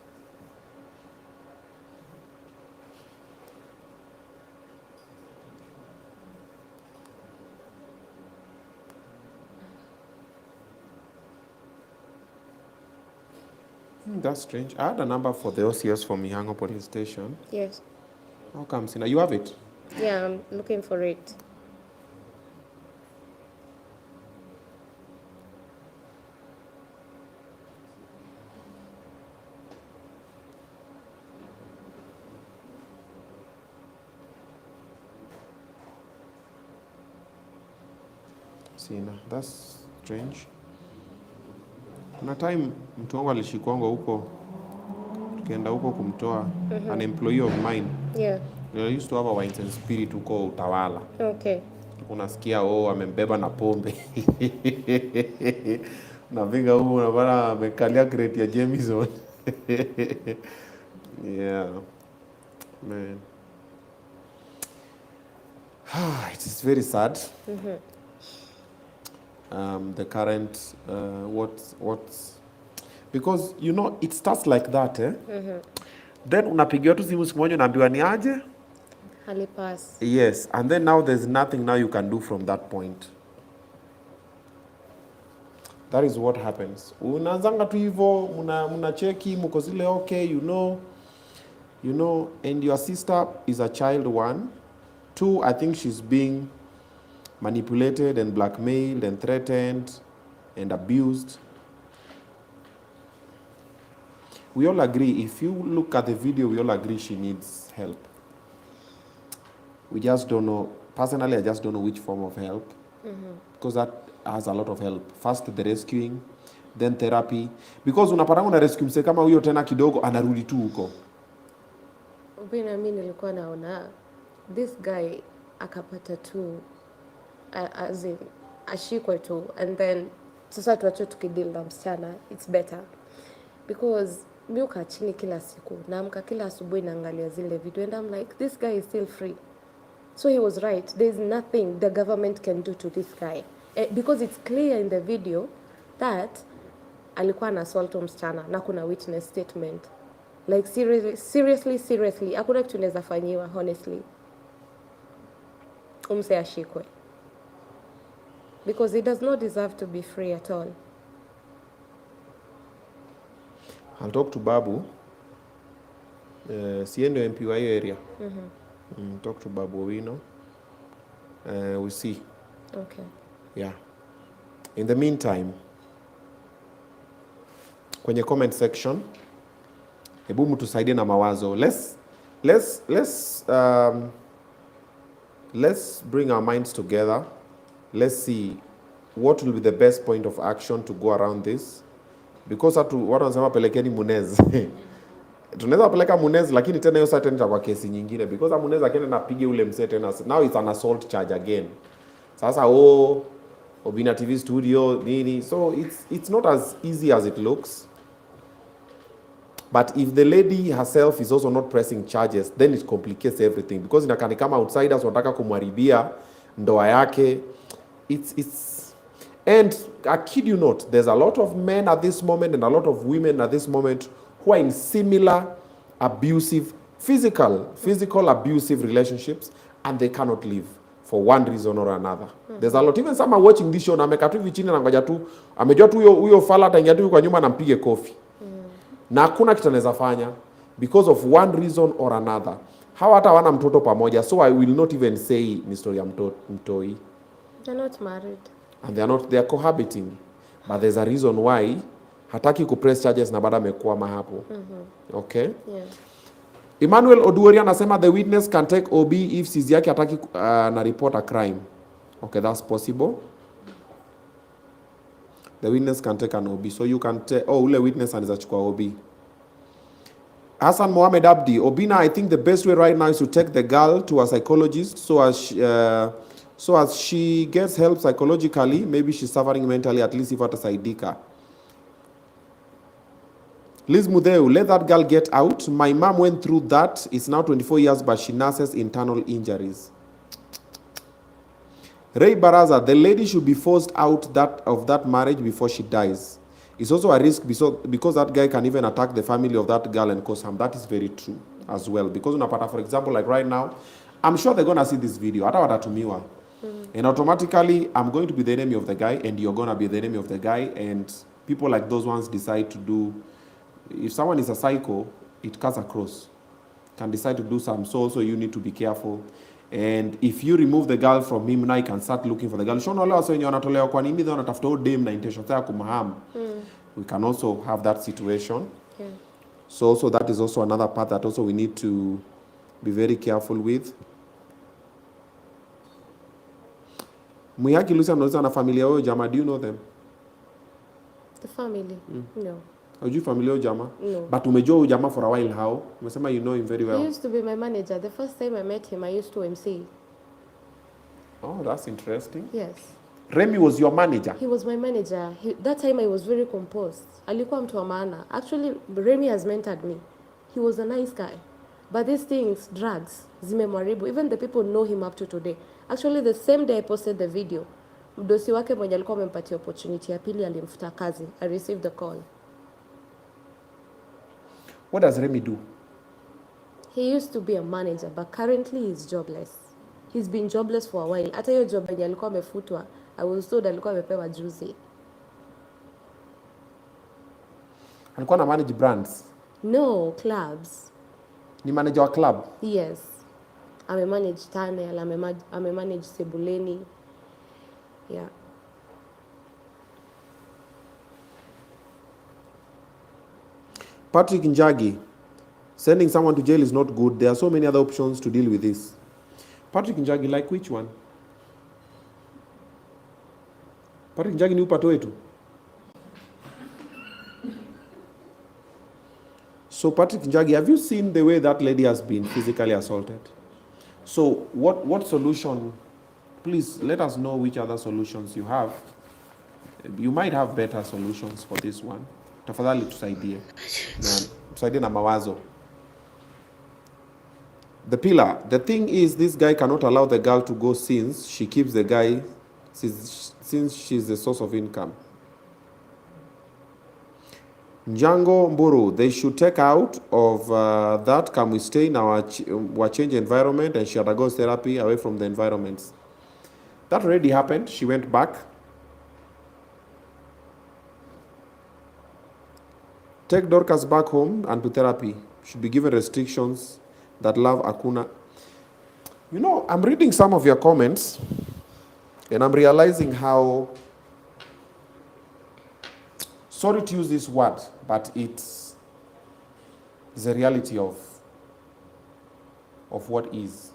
That's strange. I had a number for the OCS for Mihango police station. Yes. How come, Sina? You have it? Yeah, I'm looking for it. Sina. That's strange. Kuna time mtu wangu alishikwanga huko, tukienda huko kumtoa, an employee of mine. Yeah. I used to have a wine and spirit huko Utawala. Okay. Unasikia amembeba na pombe. Navinga huko unapata amekalia crate ya Jameson. Yeah. Man. It is very sad. The current what's because you know it starts like that then unapigiwa tu simu siku moja unaambiwa ni aje Halipass. yes and then now there's nothing now you can do from that point. That is what happens. Unaanzanga tu hivyo muna cheki mko zile okay you know and your sister is a child one. Two, I think she's being manipulated and blackmailed and threatened and abused. We all agree, if you look at the video, we all agree she needs help. We just don't know, personally, I just don't know which form of help. Because that has a lot of help. First, the rescuing, then therapy. Because unapatanga una rescue mse kama huyo tena kidogo, anarudi tu huko. Obinna, mimi nilikuwa naona this guy akapata tu as in ashikwe tu and then sasa tuache tukideal na msichana, it's better because mimi ukaa chini kila siku naamka kila asubuhi naangalia zile video and I'm like this guy is still free. So he was right, there's nothing the government can do to this guy because it's clear in the video that alikuwa na assault msichana na kuna witness statement. Like seriously hakuna kitu inaweza fanyiwa honestly umse ashikwe because he does not deserve to be free at all. I'll talk to Babu. Siendo MP wa hiyo area. Talk to Babu Obinna. We see. Okay. Yeah. In the meantime, kwenye comment section, hebu mtusaidie na mawazo. Let's bring our minds together. Let's see what will be the best point of action to go around this. Because watu wanasema pelekeni Munez. Tunaweza peleka Munez lakini tena hiyo sasa tena kwa kesi nyingine because Munez akaenda na pige ule mse tena. Now it's an assault charge again. Sasa Obinna TV studio nini. So it's not as easy as it looks. But if the lady herself is also not pressing charges, then it complicates everything because inakani kama outsiders wanataka kumharibia ndoa yake. And I kid you not, there's a lot of men at this moment and a lot of women at this moment who are in similar abusive, physical abusive relationships and they cannot live for one reason or another. There's a lot, even some are watching this show na amekaa tu chini na ngoja tu, amejua tu huyo fala ataingia tu kwa nyuma na mpige kofi. Na hakuna kitu anaweza fanya because of one reason or another. Hawa hata wana mtoto pamoja, so I will not even say ni story ya mtoi. They're not married. And they are cohabiting. But there's a reason why hataki kupress charges na bado amekwama hapo. Okay? Yeah. Emmanuel Oduori anasema the witness can take OB if sisi yake hataki na report a crime. Okay, that's possible. The witness can take an OB. So you can take, ule witness anaweza chukua OB. Hassan Mohamed Abdi, Obinna, I think the best way right now is to take the girl to a psychologist so as she gets help psychologically. Maybe she's suffering mentally, at least if atasaidika. Liz Mudeu, let that girl get out. My mom went through that. It's now 24 years, but she nurses internal injuries. Ray Baraza, the lady should be forced out of that marriage before she dies. It's also a risk because that guy can even attack the family of that girl and cause harm. That is very true as well. Because unapata, for example, like right now, I'm sure they're going to see this video. Hata watatumiwa. And automatically, I'm going to be the enemy of the guy, and you're going to be the enemy of the guy, and people like those ones decide to do, if someone is a psycho, it cuts across, can decide to do some, so also you need to be careful. And if you remove the girl from him, now you can start looking for the girl. We can also have that situation. Yeah. So also that is also another part that also we need to be very careful with. Muyaki Lucy anauliza na familia yao Jama, do you know them? The family? No. Hujui familia yao Jama? No. But umejua huyu Jama for a while how? Umesema you know him very well. He used to be my manager. The first time I met him, I used to MC. Oh, that's interesting. Yes. Remy was your manager? He was my manager. That time I was very composed. Alikuwa mtu wa maana. Actually, Remy has mentored me. He was a nice guy. But these things, drugs, zimemharibu. Even the people know him up to today. Actually, the same day I posted the video, mdosi wake mwenye alikuwa amempatia opportunity ya pili alimfuta kazi. I received the call. What does Remy do? He used to be a manager, but currently he's jobless. He's been jobless for a while. Hata hiyo job yenye alikuwa amefutwa, I was told alikuwa amepewa juzi. Alikuwa na manage brands? No, clubs. Ni manager wa club? Yes. Amemanage Tunnel, amemanage Sebuleni. Yeah. Patrick Njagi, sending someone to jail is not good. There are so many other options to deal with this. Patrick Njagi, like which one? Patrick Njagi ni upato wetu. So Patrick Njagi, have you seen the way that lady has been physically assaulted? So what solution, please let us know which other solutions you have. You might have better solutions for this one. Tafadhali tusaidie. Tusaidie na mawazo. The pillar, the thing is this guy cannot allow the girl to go since she keeps the guy, since she's the source of income. Njango Mburu, they should take out of that. Can we stay in our change environment, and she undergoes therapy away from the environments? That already happened. She went back. Take Dorcas back home and to therapy. Should be given restrictions that love Akuna. You know, I'm reading some of your comments and I'm realizing how, sorry to use this word, but it's the reality of what is.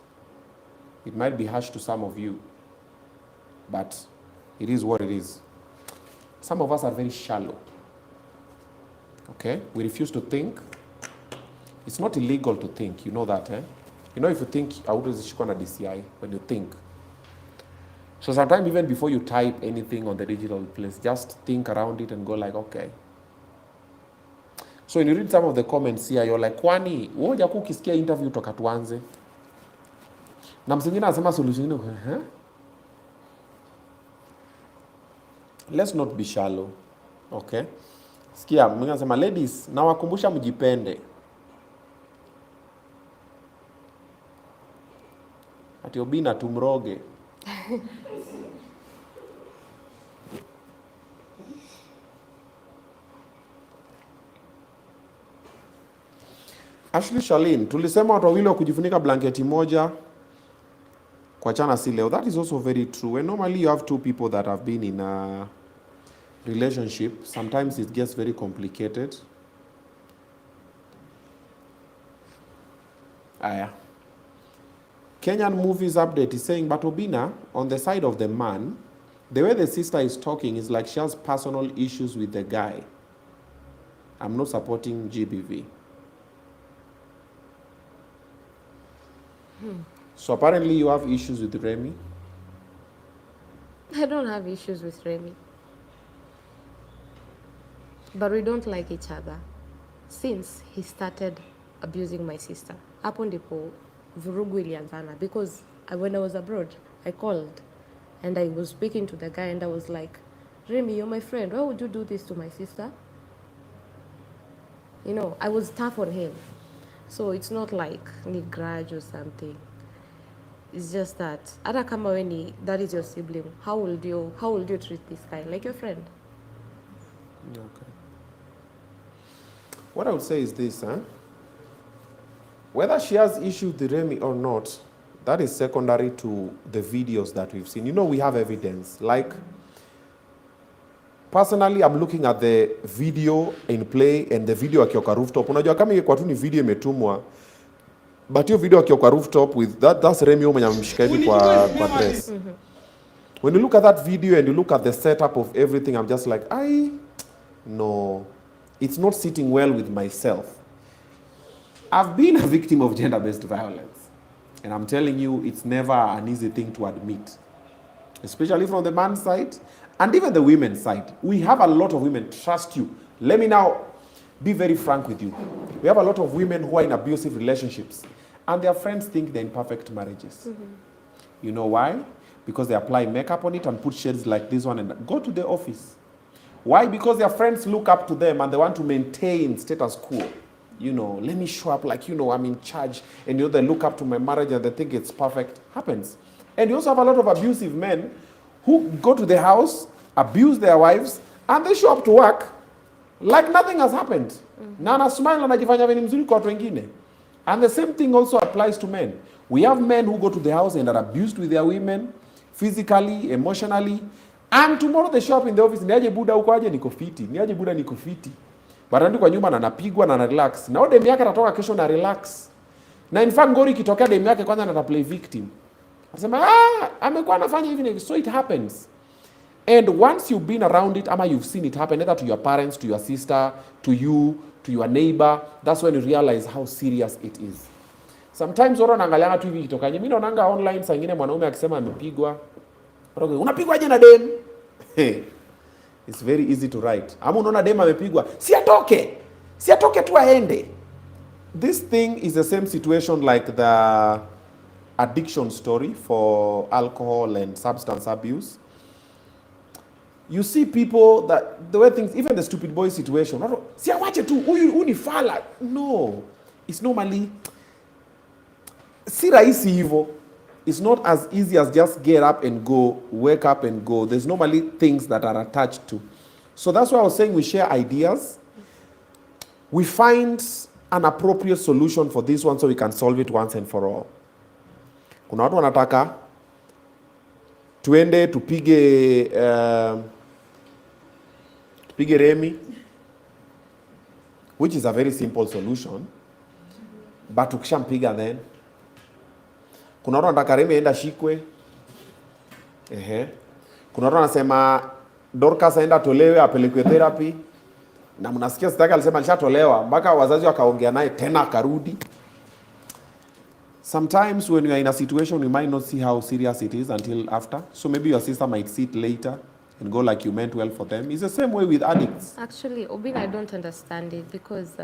It might be harsh to some of you, but it is what it is. Some of us are very shallow. Okay? We refuse to think. It's not illegal to think, you know that, eh? You know, if you think, I would shikwa na DCI when you think. So sometimes even before you type anything on the digital place, just think around it and go like, okay. So when you read some of the comments here, you're like, kwani, uoja kukisikia interview toka tuanze. Na msingine anasema solution ni, huh? Let's not be shallow, okay? Sikia, mwingine anasema, ladies, na wakumbusha mjipende. Ati Obinna tumroge. Ashley Shalin, tulisema watu wawili wa kujifunika blanketi moja kwa chana si leo. That is also very true. And normally you have two people that have been in a relationship. Sometimes it gets very complicated. Aya. Kenyan Movies Update is saying, but Obinna, on the side of the man, the way the sister is talking is like she has personal issues with the guy. I'm not supporting GBV. So apparently you have issues with Remy? I don't have issues with Remy. But we don't like each other since he started abusing my sister. Hapo ndipo vurugu ilianzana, because when I was abroad, I called and I was speaking to the guy and I was like, Remy, you're my friend. Why would you do this to my sister? You know, I was tough on him. So it's not like any grudge or something. It's just that, hata kama weni, that is your sibling, how would you treat this guy? Like your friend? Okay. What I would say is this, huh? Whether she has issues with Remy or not, that is secondary to the videos that we've seen. You know, we have evidence. Like, personally, I'm looking at the video in play and the video akioka rooftop. Unajua kama ingekuwa tu ni video imetumwa, but hiyo video akioka rooftop with that's Remy mwenye amemshika hivi kwa dress. When you look at that video and you look at the setup of everything, I'm just like, no, it's not sitting well with myself. I've been a victim of gender-based violence. And I'm telling you, it's never an easy thing to admit. Especially from the man's side, and even the women's side. We have a lot of women, trust you. Let me now be very frank with you. We have a lot of women who are in abusive relationships, and their friends think they're in perfect marriages. You know why? Because they apply makeup on it and put shades like this one and go to the office. Why? Because their friends look up to them and they want to maintain status quo. You know, let me show up like, you know, I'm in charge. And you know, they look up to my marriage and they think it's perfect. Happens. And you also have a lot of abusive men who go to the house, abuse their wives, and they show up to work like nothing has happened. Na ana smile anajifanya veni mzuri kwa watu wengine. And the same thing also applies to men. We have men who go to the house and are abused with their women, physically, emotionally, and tomorrow they show up in the office, niaje buda huko aje niko fiti, niaje buda niko fiti. Barandi kwa nyuma na anapigwa na relax. Na demu yake atatoka kesho na relax. Na in fact ngori ikitokea demu yake kwanza na play victim. Anasema amekuwa anafanya hivi, so it happens. And once you've been around it, ama you've seen it happen, either to your parents, to your sister, to you, to your neighbor, that's when you realize how serious it is. Sometimes watu wanaangalianga tu hivi kitokanye. Mimi naonanga online saa nyingine mwanaume akisema amepigwa. Unapigwa aje na dem? It's very easy to write. Ama unaona dem amepigwa, si atoke tu aende. This thing is the same situation like the addiction story for alcohol and substance abuse. You see people that the way things, even the stupid boy situation, si awache tu huyu ni fala. No, it's normally si rahisi hivyo. It's not as easy as just get up and go, wake up and go. There's normally things that are attached to. So that's why I was saying we share ideas. We find an appropriate solution for this one so we can solve it once and for all. Kuna watu wanataka tuende tupige remi, which is a very simple solution, but ukishampiga then kuna watu wanataka remi aenda shikwe. Kuna watu wanasema Dorcas aenda tolewe apelekwe therapy, na mnasikia sitaka alisema alishatolewa mpaka wazazi wakaongea naye tena akarudi. Sometimes when you are in a situation, you might not see how serious it is until after. So maybe your sister might see it later and go like you meant well for them. It's the same way with addicts. Actually, Obinna, I don't understand it because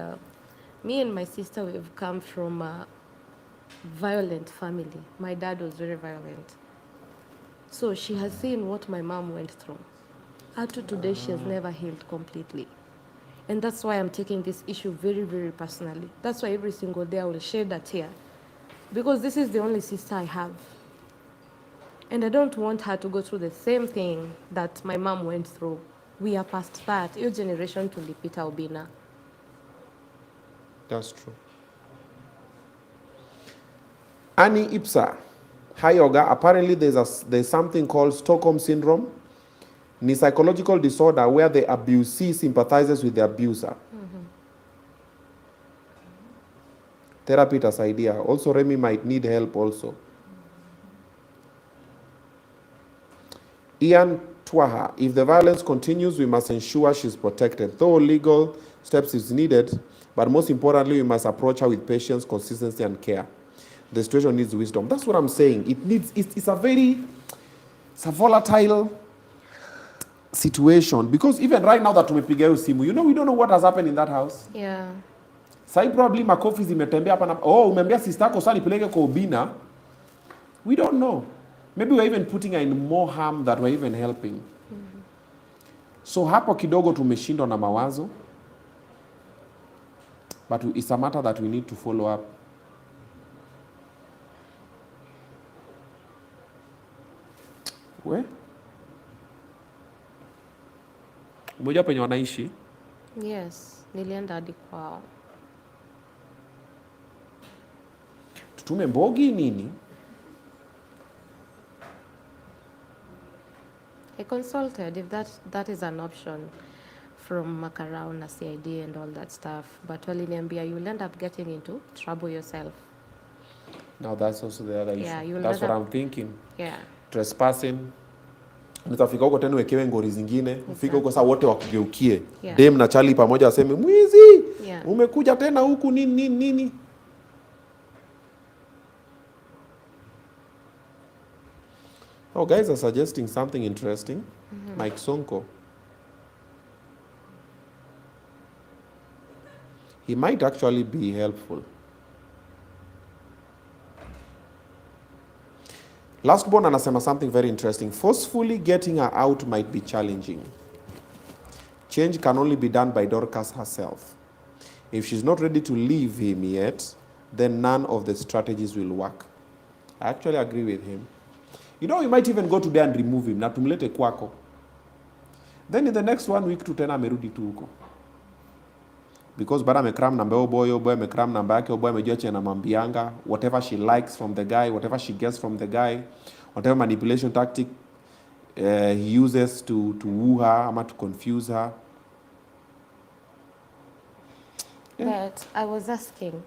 me and my sister, we've come from a violent family. My dad was very violent. So she has seen what my mom went through. Up to today, she has never healed completely. And that's why I'm taking this issue very, very personally. That's why every single day I will shed a tear. Because this is the only sister I have. And I don't want her to go through the same thing that my mom went through. We are past that. Your generation to lipita Obinna. That's true. Annie Ipsa. Hi, Oga. Apparently there's something called Stockholm Syndrome. It's a psychological disorder where the abusee sympathizes with the abuser. Therapy idea. Also, Remy might need help also. Ian Twaha, if the violence continues, we must ensure she's protected. Though legal steps is needed, but most importantly, we must approach her with patience, consistency, and care. The situation needs wisdom. That's what I'm saying. It's a volatile situation, because even right now that tumepiga simu, you know, we don't know what has happened in that house. Yeah. Sai probably makofi zimetembea hapa na umeambia sister yako sasa nipeleke kwa Obinna. We don't know. Maybe we're even putting her in more harm that we're even helping. So hapo kidogo tumeshindwa na mawazo. But it's a matter that we need to follow up. Umoja penye wanaishi? Yes, nilienda hadi kwao. Tutume mbogi nini? I consulted if that is an option from Makarao na CID and all that stuff, but waliniambia you'll end up getting into trouble yourself. Now that's also the other issue. Yeah, that's what I'm thinking. Yeah. Trespassing. Nitafika huko tena wekewe ngori zingine. Ufike huko saa wote wakugeukie. Yeah. Dem na Charlie pamoja waseme mwizi. Yeah. Umekuja tena huku nini. Oh, guys are suggesting something interesting. Mike Sonko. he might actually be helpful. Last born anasema something very interesting. Forcefully getting her out might be challenging. Change can only be done by Dorcas herself. If she's not ready to leave him yet, then none of the strategies will work. I actually agree with him. You know, you might even go today and remove him, na tumlete kwako. Then in the next 1 week to tena amerudi tu huko. Because bada amekram namba yo boy amekram namba yake, boy amejua chenye anamwambianga, whatever she likes from the guy, whatever she gets from the guy, whatever manipulation tactic he uses to woo her, ama to confuse her. Yeah. But I was asking,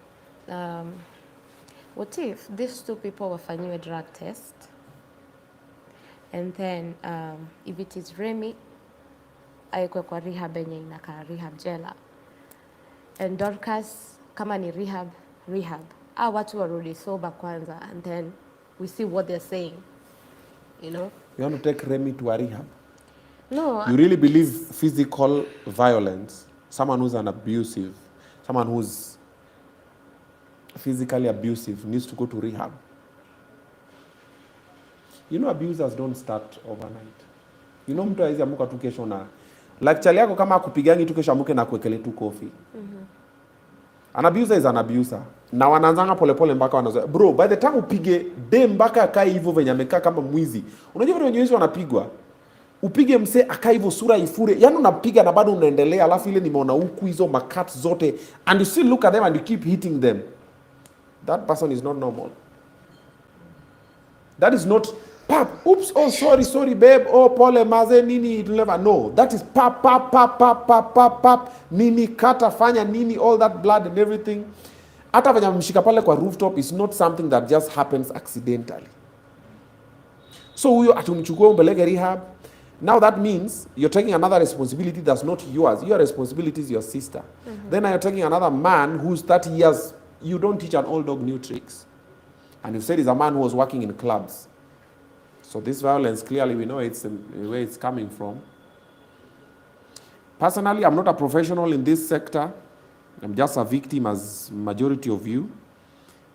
what if these two people wafanyiwe drug test, and then if it is Remy, aikwe kwa rehab yenye inakaa rehab jela, and Dorcas kama ni rehab, watu warudi sober kwanza, and then we see what they're saying, you know. You want to take Remy to a rehab? No. You really believe physical violence, someone who's an abusive, someone who's physically abusive needs to go to rehab? You know, abusers don't start overnight. You know, mtu haizi amuka tu kesho na like chali yako kama akupigangi tu kesho amuke na kuwekele tu kofi. An abuser is an abuser. Na wanaanzanga polepole mpaka wanazoea. Bro, by the time upige dem mpaka akae hivyo venye amekaa kama mwizi. Unajua vile wenyewe wanapigwa? Upige mse akae hivyo sura ifure. Yaani unapiga na bado unaendelea, alafu ile nimeona huku hizo makat zote, and you still look at them and you keep hitting them. That person is not normal. That is not pap, oops, oh sorry babe, oh pole maze nini, it'll never. No, that is pap, nini, kata, fanya nini, all that blood and everything. Hata vanya mshika pale kwa rooftop is not something that just happens accidentally. So huyo atumchukue umpeleke rehab. Now that means you're taking another responsibility that's not yours. Your responsibility is your sister. Then you're taking another man who's 30 years. You don't teach an old dog new tricks. And you said he's a man who was working in clubs. So this violence, clearly we know it's where it's coming from. Personally, I'm not a professional in this sector. I'm just a victim as majority of you.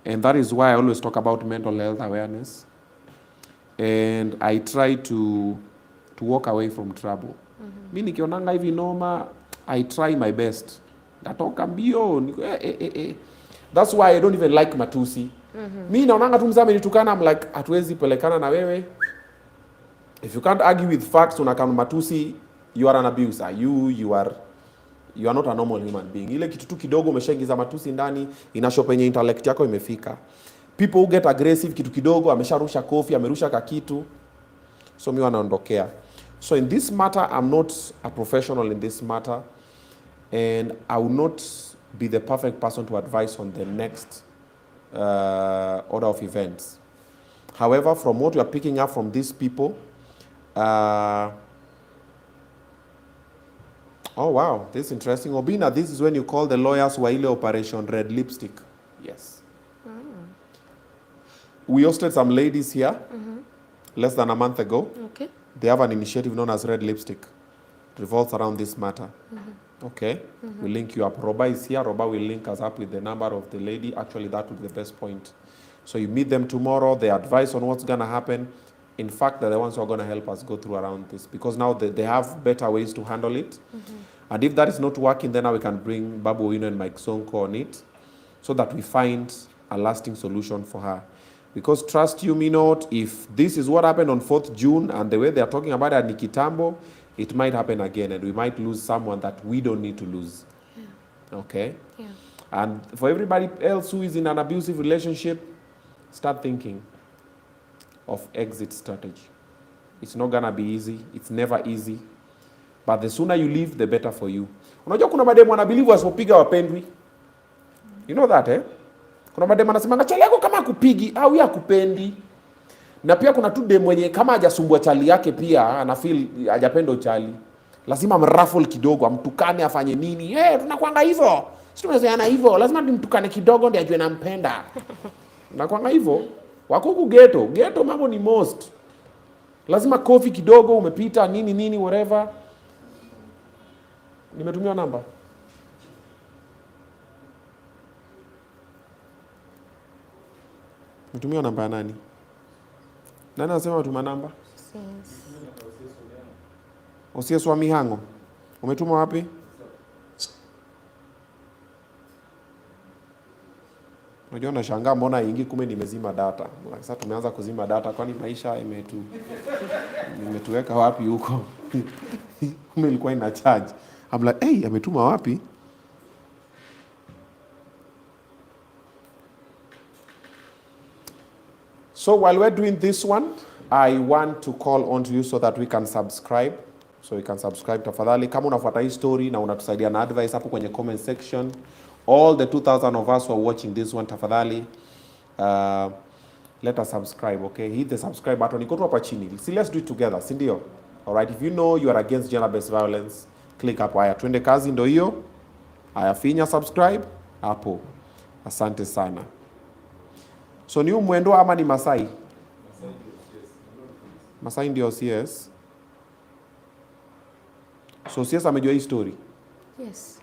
And that is why I always talk about mental health awareness. And I try to walk away from trouble. Mi nikionanga hivi noma, I try my best. Natoka mbio. That's why I don't even like matusi. Mi naonanga tu mzame nitukana, I'm like, hatuwezi pelekana na wewe. If you can't argue with facts, unakana matusi, you are an abuser. You are not a normal human being. Ile kitu tu kidogo umeshaingiza matusi ndani, inashow penye intellect yako imefika. People who get aggressive, kitu kidogo amesharusha kofi, amerusha kakitu. So mi wanaondokea. So in this matter, I'm not a professional in this matter, and I will not be the perfect person to advise on the next order of events. However, from what we are picking up from these people, oh wow, this is interesting. Obinna, this is when you call the lawyers Waile Operation Red Lipstick. Yes. We hosted some ladies here less than a month ago. Okay. They have an initiative known as Red Lipstick. It revolves around this matter. Okay? We'll link you up. Roba is here. Roba will link us up with the number of the lady. Actually, that would be the best point. So you meet them tomorrow. They advise on what's going to happen. In fact, they're the ones who are going to help us go through around this. Because now they have better ways to handle it. And if that is not working, then now we can bring Babu Owino and Mike Sonko on it, so that we find a lasting solution for her. Because trust you me not, if this is what happened on 4th June and the way they are talking about it at Nikitambo, it might happen again and we might lose someone that we don't need to lose. Yeah. Okay? Yeah. And for everybody else who is in an abusive relationship, start thinking of exit strategy. It's not gonna be easy. It's never easy. But the sooner you leave, the better for you. Unajua kuna mademu wanabelieve wasipopiga wapendwi. You know that, eh? Kuna mademu anasema chali yako kama kupigi au ya kupendi. Na pia kuna tu demu mwenye kama hajasumbua chali yake pia ana feel hajapenda chali. Lazima mraffle kidogo, amtukane afanye nini? Tunakuanga hivyo. Sisi tumezoeana hivyo. Lazima nimtukane kidogo ndio ajue nampenda. Tunakuanga hivyo. Wako huku ghetto mambo ni most. Lazima kofi kidogo umepita nini whatever. Nimetumia namba. Umetumia namba ya nani? Nani anasema utuma namba? Osies wa Mihango. Umetuma wapi? Unajua nashangaa mbona ingi kume nimezima data. Sasa tumeanza kuzima data kwani maisha imetuweka wapi huko? Kume ilikuwa ina charge. I'm like, hey, ametuma wapi? So while we're doing this one, I want to call on to you so that we can subscribe. So you can subscribe tafadhali. Kama unafuata hii story na unatusaidia na advice hapo kwenye comment section. All the 2,000 of us who are watching this one, tafadhali, let us subscribe, okay? Hit the subscribe button. Iko tu hapa chini. See, let's do it together, si ndio? All right, if you know you are against gender-based violence, click hapo. Haya, twende kazi ndio hiyo. Haya, finya subscribe hapo. Asante sana. So ni Mwendo ama ni Masai? Masai ndio CS. So CS amejua hii story? Yes.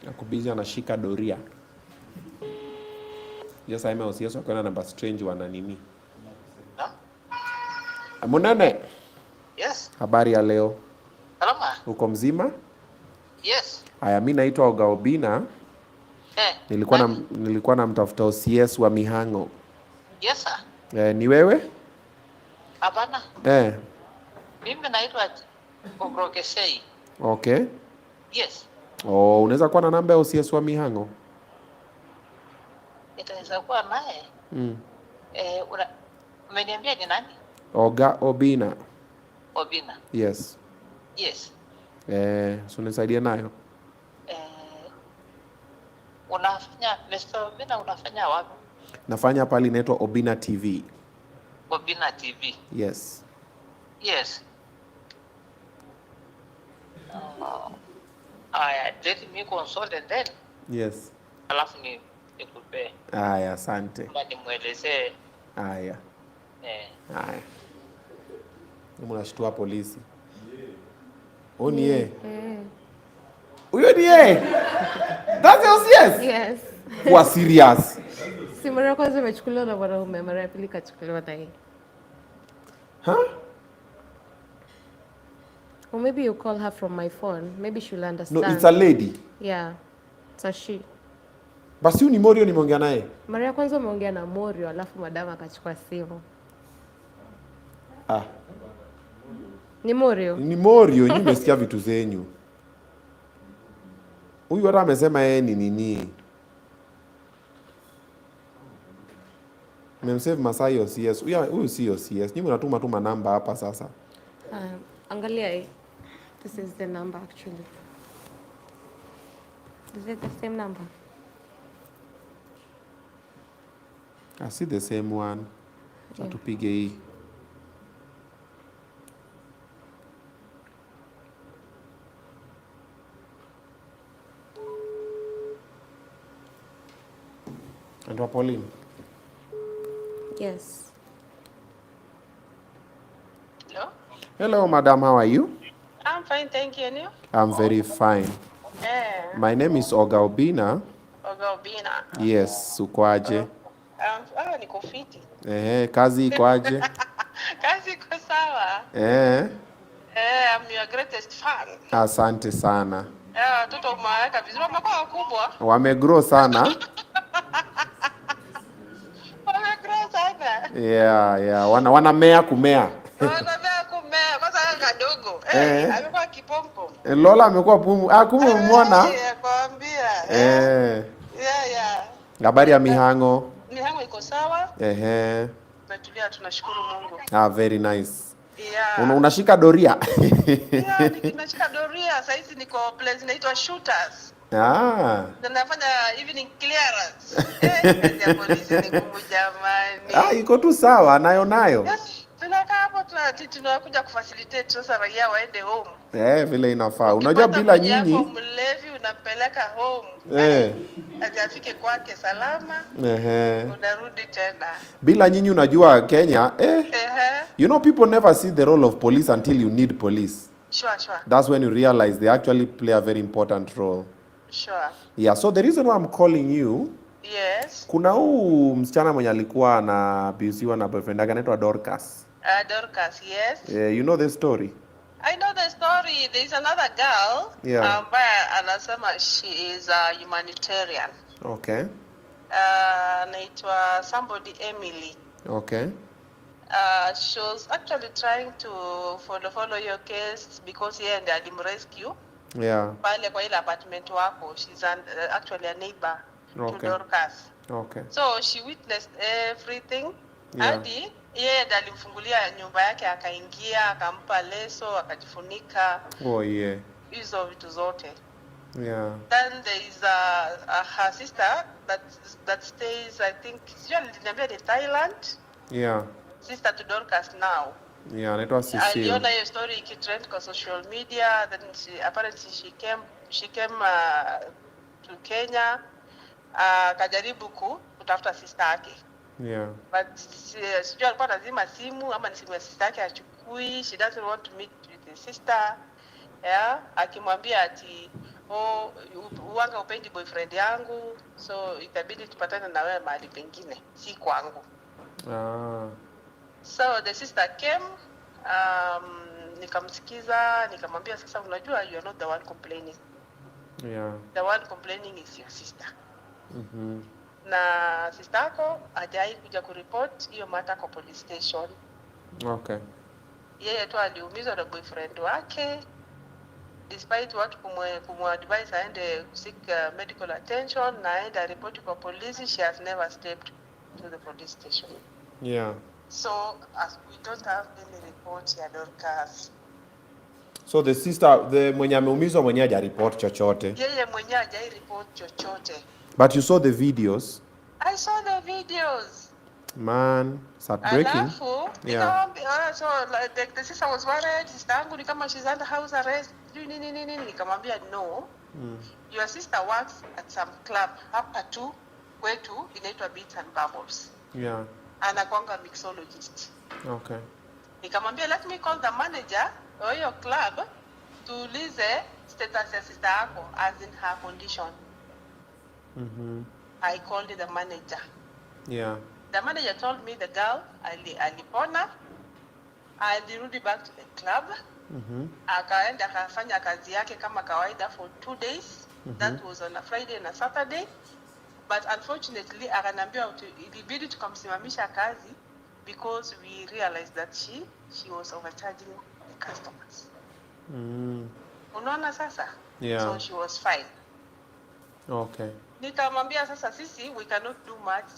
Akubizi anashika doria. Yes, I'm OCS wakona namba strange wana nini? Munene. Yes. Habari ya leo? Salama. Uko mzima? Yes. Haya, mimi naitwa Oga Obinna. Nilikuwa namtafuta OCS wa Mihango. Yes sir. Ni wewe? Hapana. Mimi naitwa Oga. Okay. Yes. Oh, unaweza kuwa na namba ya OCS wa Mihango? Itaweza kuwa naye. Umeniambia ni nani? Oga Obinna. Obinna. Yes. Yes. So nisaidia nayo. Unafanya Mr. Obinna unafanya wapi? Nafanya pale inaitwa Obinna TV. Obinna TV. Yes. Yes. Let me consult and then. Yes. Alafu nikupe. Haya, asante. Kama nimuelezee. Haya. Haya. Mnashtua polisi. Oni ye. Huyo ni ye. That's OCS? Yes. Kwa serious. Si mara ya kwanza imechukuliwa na mwanaume, mara ya pili kachukuliwa na yeye. Huh? Or maybe you call her from my phone. Maybe she'll understand. No, it's a lady. Yeah. It's a she. Basi ni Morio nimeongea naye. Mara ya kwanza umeongea na Morio, alafu madama akachukua simu. Ni Morio. Ni Morio, nyinyi mmesikia vitu zenyu. Huyu hata amesema yeye ni nini? Memsave Masai OCS. Huyu si OCS. Nyinyi mnatuma tu namba hapa sasa. Angalia hii. This is the number actually. Is it the same number? I see the same one. Yeah. Tupige hii. And Pauline. Yes. Hello? Hello, madam. How are you? I'm fine, thank you. And you? I'm very fine. My name is Oga Obinna. Oga Obinna. Yes, uko aje? Niko fiti. Kazi iko aje? Kazi iko sawa. I'm your greatest fan. Asante sana. Watoto umeweka vizuri, wamekuwa wakubwa. Wamegrow sana. Wamegrow sana. Yeah. Wanamea kumea. Wanamea kumea, kwanza kadogo. Amekuwa kipompo. Lola amekuwa pumu. Kumbe umeona? Nakwambia. Yeah. Habari ya Mihango? Mihango iko sawa. Tumetulia, tunashukuru Mungu. Very nice. Yeah. Unashika doria? Yeah, nashika doria. Saizi niko place inaitwa Shooters. Ah. Na nafanya evening clearance. Kazi ya polisi ni ngumu jamani. Iko tu sawa nayo. Yes, tunakaa hapo tunakuja kufacilitate sasa raia waende home. Vile inafaa. Unajua bila nyinyi mlevi unampeleka home. Afike kwake salama. Unarudi tena. Bila nyinyi unajua Kenya, you know people never see the role of police until you need police. Sure. That's when you realize they actually play a very important role. Sure. Yeah, so the reason why I'm calling you, yes. Kuna huu msichana mwenye alikuwa anabusiwa na boyfriend yake anaitwa Dorcas. Dorcas, yes. You know the story? I know the story. There is another girl. Yeah. Ambaye anasema she is a humanitarian. Okay. Anaitwa somebody Emily. Okay. She was actually trying to follow your case because yeye ndiye alimrescue. Yeah. Pale kwa ile apartment wako. She's actually a neighbor to Dorcas. Okay. So she witnessed everything. Yeah. Hadi yeye ndiye alimfungulia nyumba yake, akaingia, akampa leso, akajifunika. Oh yeah. Hizo vitu zote. Yeah. Then there is her sister that stays, I think, in Thailand. Yeah. Sister to Dorcas now. Yeah, anaitwa Cecil. Aliona hiyo story ikitrend kwa social media, then apparently she came to Kenya. Kajaribu kutafuta sister yake. Yeah. But sijui alikuwa lazima simu ama ni simu ya sister yake achukui. She doesn't want to meet with the sister. Yeah, akimwambia ati uwanga upendi boyfriend yangu, so itabidi tupatane na wewe mahali pengine, si kwangu. So the sister came, nikamsikiza, nikamwambia sasa unajua you are not the one complaining. Yeah. The one complaining is your sister. Na sister yako hajai kuja kureport hiyo mata kwa police station. Okay. Yeye tu aliumizwa na boyfriend wake. Despite watu kumu-advise aende seek medical attention na aende report kwa polisi, she has never stepped to the police station. Yeah. So as we don't have any report ya Dorcas. So the sister, the mwenye ameumizwa mwenye haja report chochote. Yeye mwenye haja report chochote. But you saw the videos? I saw the videos. Man, start breaking. Alafu, yeah. So like the sister was worried, sister yangu ni kama she's under house arrest. Nikamwambia no. Your sister works at some club hapa tu kwetu inaitwa Beats and Bubbles. Yeah. Anakuanga mixologist. Okay. Nikamwambia let me call the manager of your club tuulize status ya sister yako as in her condition. I called the manager. Yeah. The manager told me the girl alipona, alirudi back to the club. Akaenda akafanya kazi yake kama kawaida for 2 days. That was on a Friday and a Saturday. But unfortunately akanambia ilibidi tukamsimamisha kazi because we realized that she was overcharging the customers. Unaona sasa? Yeah. So she was fine. Okay. Nikamwambia sasa sisi we cannot do much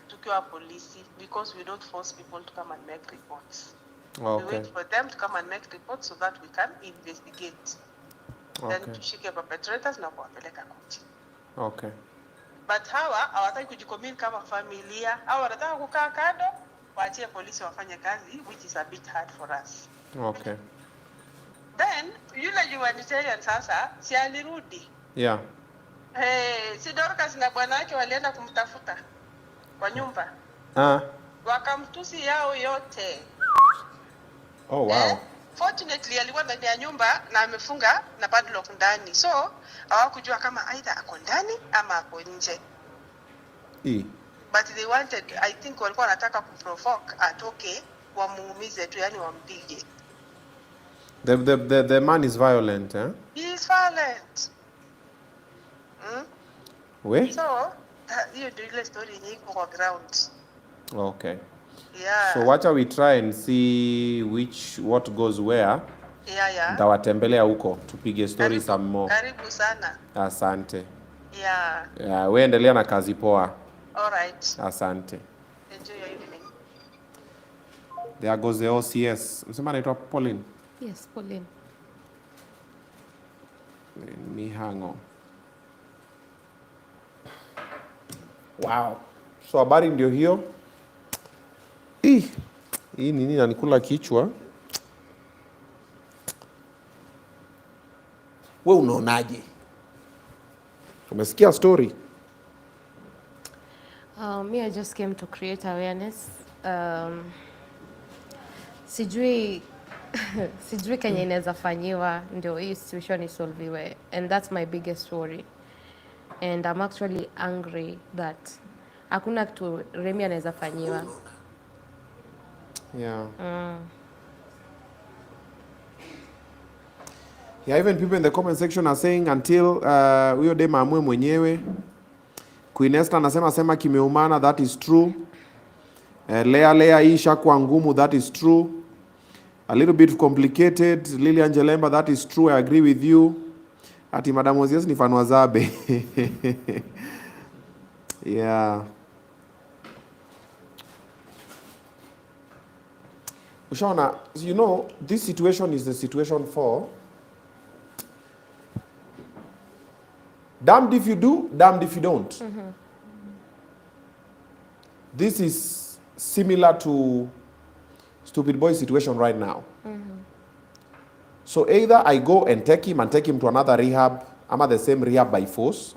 tukiwa polisi because we don't force people to come and make reports. Okay. We wait for them to come and make reports so that we can investigate. Okay. Then tushike perpetrators na kuwapeleka koti. Okay. But hawa hawataki kujikomini kama familia. Hawa wanataka kukaa kando, waachie polisi wafanye kazi, which is a bit hard for us. Okay. Then yule humanitarian sasa si alirudi. Yeah. Si Dorcas na bwana wake walienda kumtafuta kwa nyumba. Wakamtusi yao yote. Oh wow. Fortunately alikuwa ndani ya nyumba na amefunga na padlock ndani. So hawakujua kama either ako ndani ama ako nje. But they wanted, I think walikuwa wanataka kuprovoke atoke wamuumize tu, yani wampige. The man is violent, eh? He is violent. So hiyo ndio ile story yenye iko kwa ground. Okay. Yeah. So what we try and see what goes where. Yeah. Ndawatembelea huko tupige story some more. Karibu sana. Asante. Yeah. Wewe endelea na kazi poa. All right. Asante. Enjoy your evening. There goes the OCS. Msema anaitwa Pauline. Yes, Pauline. Mihango. Wow. So habari ndio hiyo. Hii nini inanikula kichwa? Wewe unaonaje? Umesikia story? Me, I just came to create awareness. Sijui Kenya inaweza fanyiwa ndio hii situation isolviwe, and that's my biggest worry. And I'm actually angry that hakuna kitu Remi anaweza fanyiwa. Yeah. Yeah, even people in the comment section are saying until huyo dem amue mwenyewe. Queen Esther anasema kimeumana, that is true. Lea hii shakuwa ngumu, that is true. A little bit complicated. Lilian Jelemba, that is true, I agree with you. Ati Madam Ozias ni fanwa zabe. Yeah. Ushaona, you know, this situation is the situation for damned if you do, damned if you don't. This is similar to Stupid Boy situation right now. So either I go and take him to another rehab, ama the same rehab by force,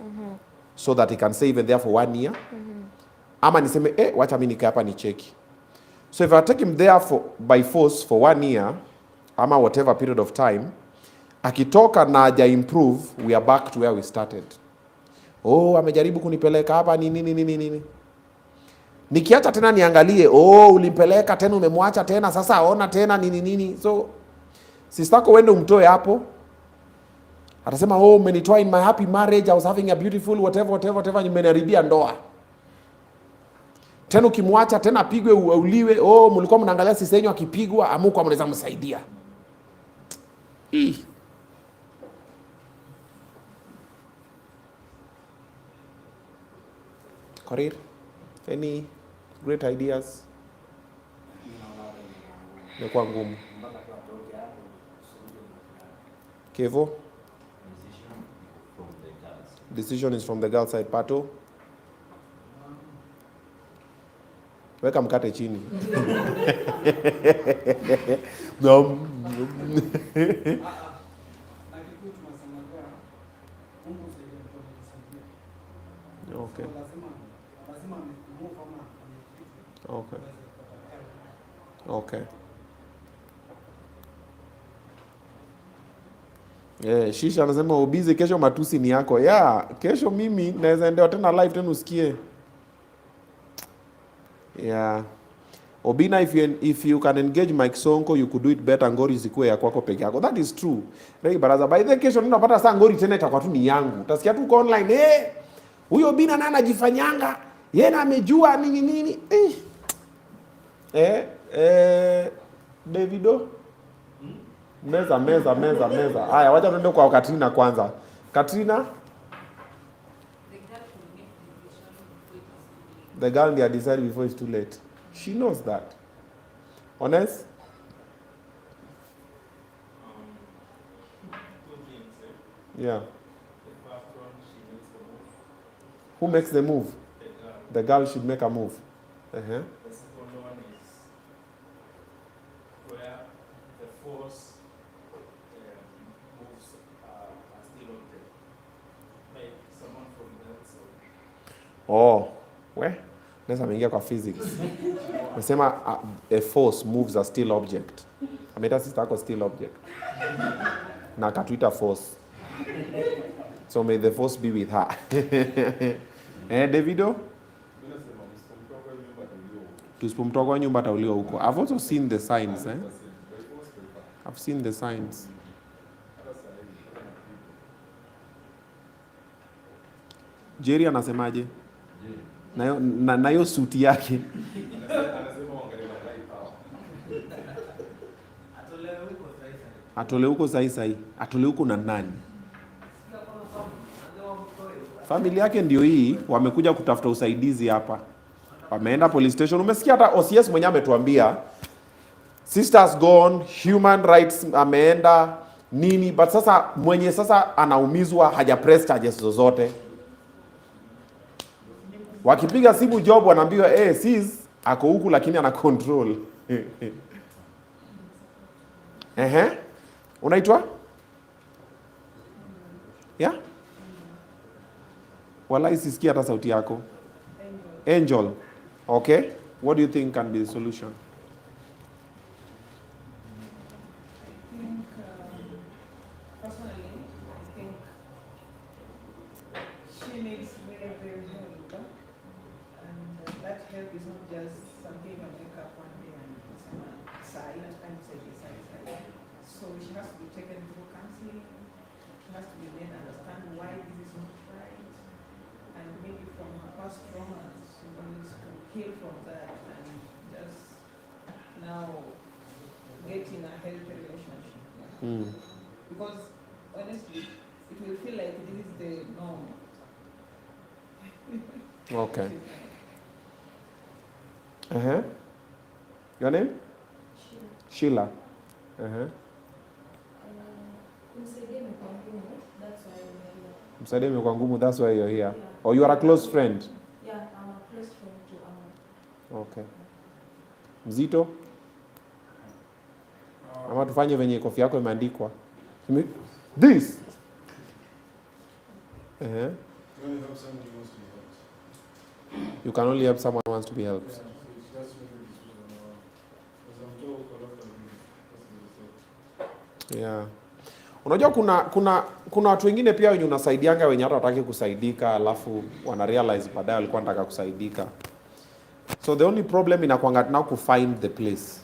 so that he can stay even there for 1 year. Ama niseme, wacha mimi nikae hapa ni cheki. So if I take him there by force for 1 year, ama whatever period of time, akitoka na haja improve, we are back to where we started. Amejaribu kunipeleka hapa nini. Nikiacha tena niangalie, ulimpeleka tena umemwacha tena, sasa aona tena nini. So sistako wende umtoe hapo. Atasema umenitoa in my happy marriage, I was having a beautiful whatever, nimenaribia ndoa. Tena ukimwacha tena apigwe uliwe, mlikuwa mnaangalia sisi yenyu akipigwa, amuko mnaweza msaidia. Korir, any great ideas? Imekuwa ngumu. Kevo? Decision is from the girl side. Pato? Weka mkate chini. No. Okay. Okay. Shisha anasema ubize kesho matusi ni yako. Kesho mimi naweza endewa tena live tena usikie. Obinna, if you can engage Mike Sonko, you could do it better. Ngori zikuwe ya kwako peke yako. That is true. Rei baraza. By the kesho ninapata saa ngori tena itakuwa tu ni yangu. Utasikia tu online, huyo Obinna na anajifanyanga. Yeye na amejua nini. Davido. Meza. Haya, wacha tuende kwa Katrina kwanza. Katrina? The girl they decided before it's too late. She knows that. Honest? Yeah. Who makes the move? The girl should make a move. The second one is where the force moves are still on there. Like someone from the outside. Where? Nesa ameingia kwa physics. Nasema a force moves a still object. Ameta sister yako still object. Na akatuita force. So may the force be with her. Davido? Tusipomtoka nyumba ataulio huko. I've also seen the signs. I've seen the signs. Jerry anasemaje? Na hiyo suti yake. Atole huko sahi. Atole huko na nani? Familia yake ndio hii, wamekuja kutafuta usaidizi hapa. Wameenda police station. Umesikia hata OCS mwenyewe ametuambia Sisters gone, human rights ameenda nini, but sasa mwenye sasa anaumizwa haja press charges zozote. Wakipiga simu job wanaambiwa sis ako huku lakini ana control. Unaitwa? Yeah? Wala isisikia hata sauti yako. Angel. Okay. What do you think can be the solution? Heal from that and just now get in a healthy relationship. Because honestly, it will feel like this is the norm. Okay. Your name? Sheila. Msaidie imekuwa ngumu, that's why you're here. Or you are a close friend? Yeah, I'm a close friend to Amma. Okay. Mzito? Ama tufanye venye kofi yako imeandikwa. This. You can only help someone who wants to be helped. Yeah. Unajua kuna watu wengine pia wenye unasaidianga wenye hata wataki kusaidika, alafu wana realize baadaye walikuwa wanataka kusaidika. So the only problem inakuanga now to find the place.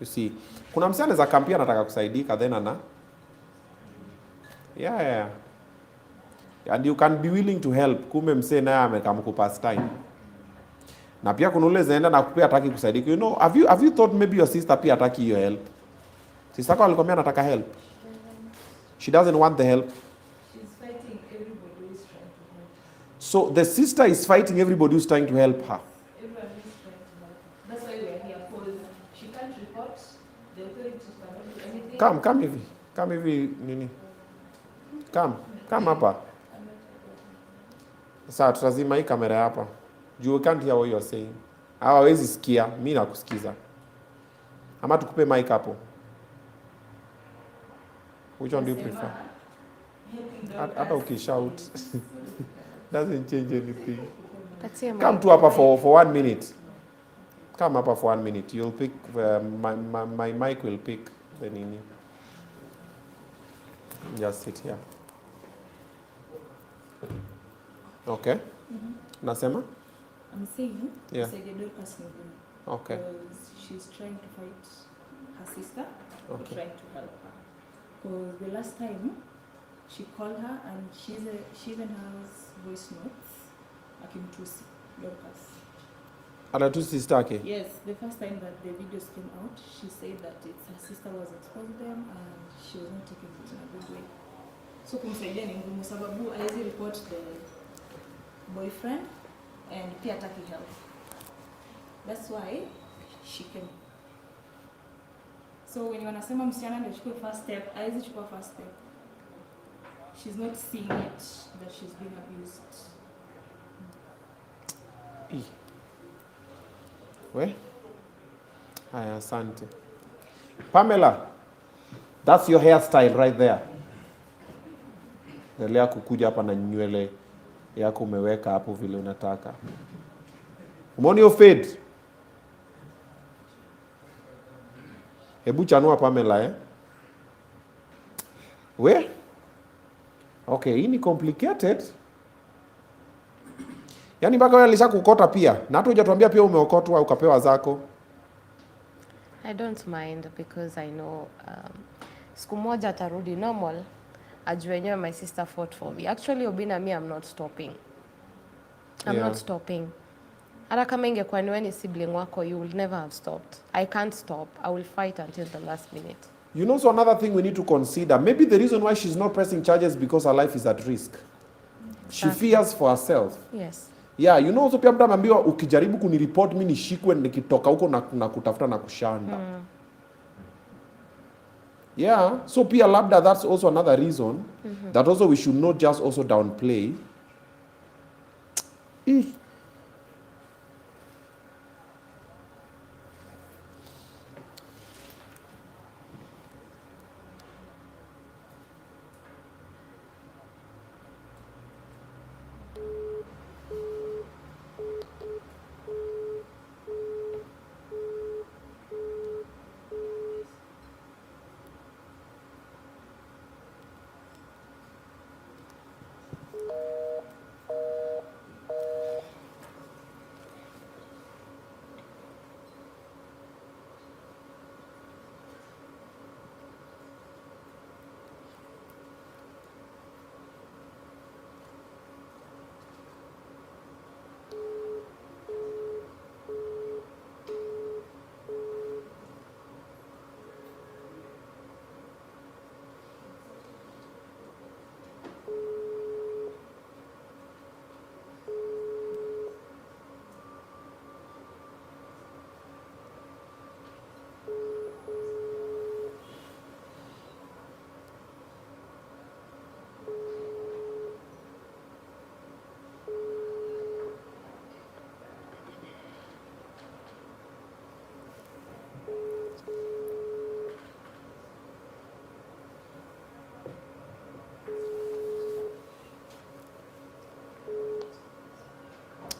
You see, kuna msee anaweza kampia anataka kusaidika then ana yeah. And you can be willing to help. Kumbe msee naye amekamkupass time. Na pia kuna ule zaenda na kupea hataki kusaidika. You know, have you thought maybe your sister pia hataki hiyo help? Sister yako alikwambia anataka help. She doesn't want the help. She's fighting everybody who is trying to help. So the sister is fighting everybody who's trying to help her. Everyone is trying to help. That's why we are here, because she can't report, the authorities cannot do anything. Come hivi nini? Come hapa. Sasa tutazima hii kamera hapa. You can't hear what you are saying. Hawawezi sikia, mimi nakusikiza. Ama tukupe mic hapo. Which one do you prefer? Hata ukishout doesn't change anything. Come to hapa for 1 minute. Come hapa for 1 minute. You'll pick my mic will pick the nini. Just sit here. Okay. Nasema? I'm saying, yeah. Dorcas, okay. Because she's trying to fight her sister, okay. Trying to help her. Because the last time she called her and she even has voice notes akimtusi Dorcas. Anatusi sister yake? Yes, the first time that the videos came out, she said that her sister was exposing them and she was not taking it in a good way. So kumsaidia ni ngumu sababu haiwezi report the boyfriend and pia hataki help. That's why she came. So when wanasema msichana ndio chukue first step, haiwezi chukua first step. She's not seeing it that she's being abused. We? Haya, asante. Pamela, that's your hairstyle right there. Endelea kukuja hapa na nywele yako umeweka hapo vile unataka. Umeona hiyo fade? Hebu chanua Pamela We? Okay, hii ni complicated. Yaani mpaka wewe alishakukota pia. Na hata hujatuambia pia umeokotwa ukapewa zako. I don't mind because I know siku moja atarudi normal. Ajue yenyewe my sister fought for me. Actually, Obinna, me, I'm not stopping. I'm not stopping. Hata kama ingekuwa ni wewe ni sibling wako, you will never have stopped. I can't stop. I will fight until the last minute. You know, so another thing we need to consider, maybe the reason why she's not pressing charges because her life is at risk. She fears for herself. Yes. Yeah, you know, so pia mtu ameambiwa ukijaribu kunireport mimi nishikwe nikitoka huko na kutafuta na kushanda. Yeah, so pia labda that's also another reason that also we should not just also downplay. Eh.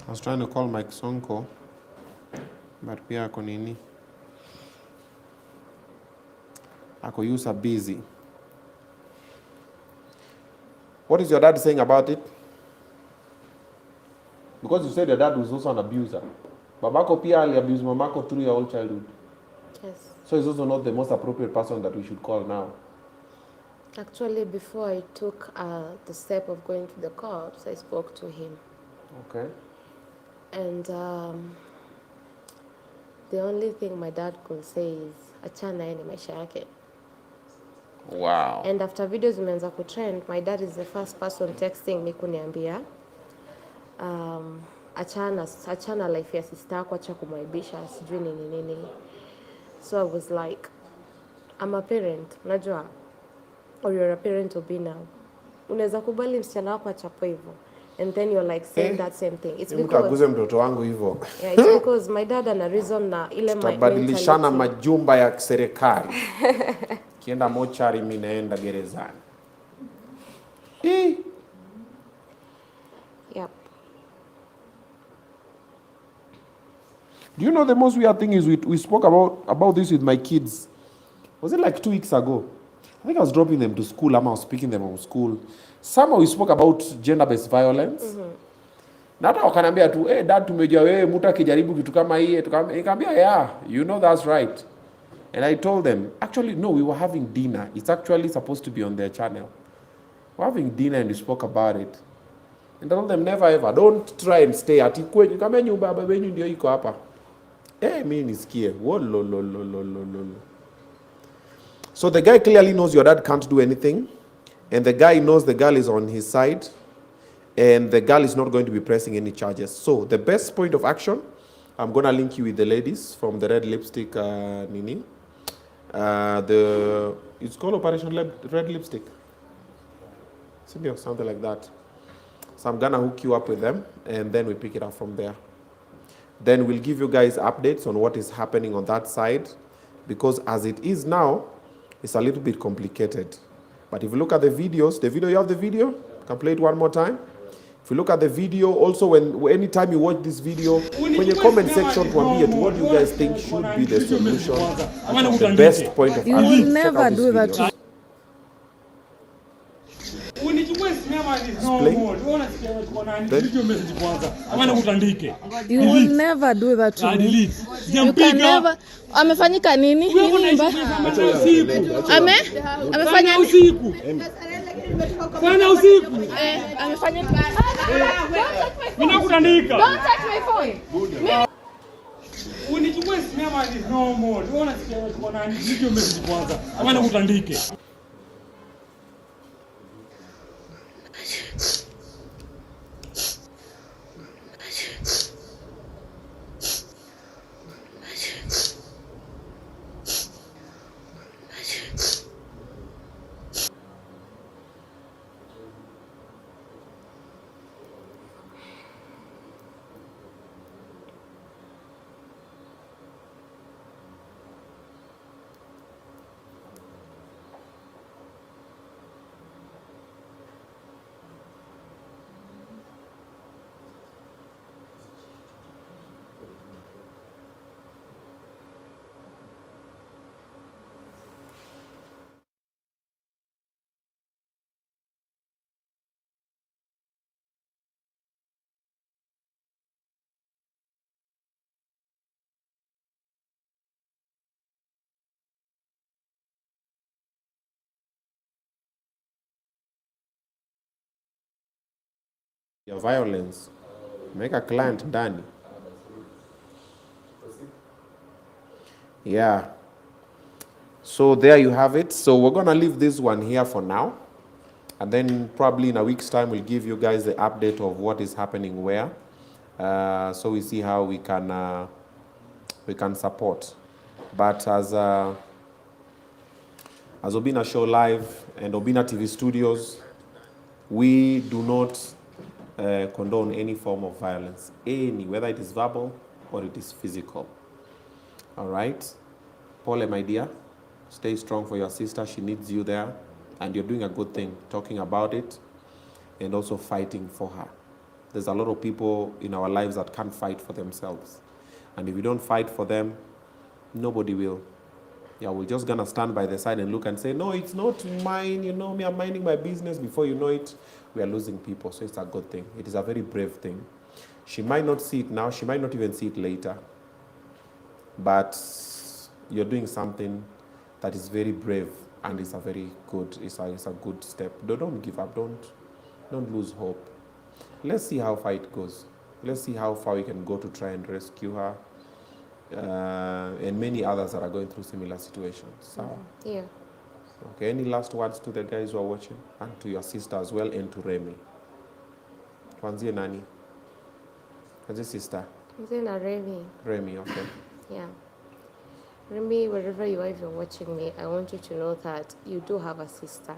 I was trying to call Mike Sonko, but pia ako nini? Ako user busy. What is your dad saying about it? Because you said your dad was also an abuser. Babako pia abused mamako through your whole childhood. Yes. So he's also not the most appropriate person that we should call now. Actually, before I took the step of going to the cops, I spoke to him. Okay. And the only thing my dad could say is, achana naye ni maisha yake. Wow. And after videos zimeanza kutrend, my dad is the first person texting me kuniambia, achana life ya sister yako, acha kumwaibisha, sijui nini. So I was like, I'm a parent, unajua, or you're a parent Obinna. Unaweza kubali msichana wako achapo hivyo. And then you're like saying that same thing. It's because mtoto wangu hivyo. Yeah, it's because my dad ana reason na ile tutabadilishana majumba ya serikali. Kienda mochari mimi naenda gerezani. Yep. Do you know the most weird thing is we spoke about this with my kids. Was it like 2 weeks ago? I think I was dropping them to school. I was picking them from school. Somehow we spoke about gender-based violence. Na hata wakaniambia tu, dad, tumejua wewe mtu akijaribu kitu kama hii, nikamwambia, yeah, you know that's right. And I told them, actually, no, we were having dinner. It's actually supposed to be on their channel. We're having dinner and we spoke about it. And I told them, never ever, don't try and stay at kwenye kama nyumba baba yenu ndio iko hapa. Mimi nisikie. So the guy clearly knows your dad can't do anything. And the guy knows the girl is on his side. And the girl is not going to be pressing any charges. So the best point of action, I'm going to link you with the ladies from the red lipstick, Nini. It's called Operation Red Lipstick. Something like that. So I'm going to hook you up with them, and then we pick it up from there. Then we'll give you guys updates on what is happening on that side, because as it is now, it's a little bit complicated. But if you look at the videos, you have the video? You can play it one more time. If you look at the video, also anytime you watch this video, when you comment section tuambie to what you guys think should be the solution, the best point of You action. will never do that. You will never do that to me. You can never. Amefanyika nini? Nini mbaya? Amefanya usiku. Fanya usiku. Amefanya. Mimi nakutandika. Don't touch my phone. Unichukue sinema ni normal. Unaona sikia kwa nani? Video message kwanza. Ama nakutandike. Your violence. Make a client ndani. Yeah. So there you have it. So we're going to leave this one here for now. And then probably in a week's time, we'll give you guys the update of what is happening where. So we see how we can support. But as Obinna Show Live and Obinna TV Studios, we do not condone any form of violence, whether it is verbal or it is physical. All right? Paul, my dear, stay strong for your sister. She needs you there. And you're doing a good thing, talking about it and also fighting for her. There's a lot of people in our lives that can't fight for themselves. And if we don't fight for them, nobody will. Yeah, we're just going to stand by the side and look and say, no, it's not mine. You know me, I'm minding my business. Before you know it, we are losing people. So it's a good thing. It is a very brave thing. She might not see it now. She might not even see it later. But you're doing something that is very brave. And it's a very good, it's a good step. Don't give up. Don't lose hope. Let's see how far it goes. Let's see how far we can go to try and rescue her, and many others that are going through similar situations. So, Yeah. okay. Any last words to the guys who are watching, and to your sister as well, and to Remy? Tuanzie nani? Tuanzie sister. Remy. Remy, okay. Yeah. Remy, wherever you are, if you're watching me, I want you to know that you do have a sister.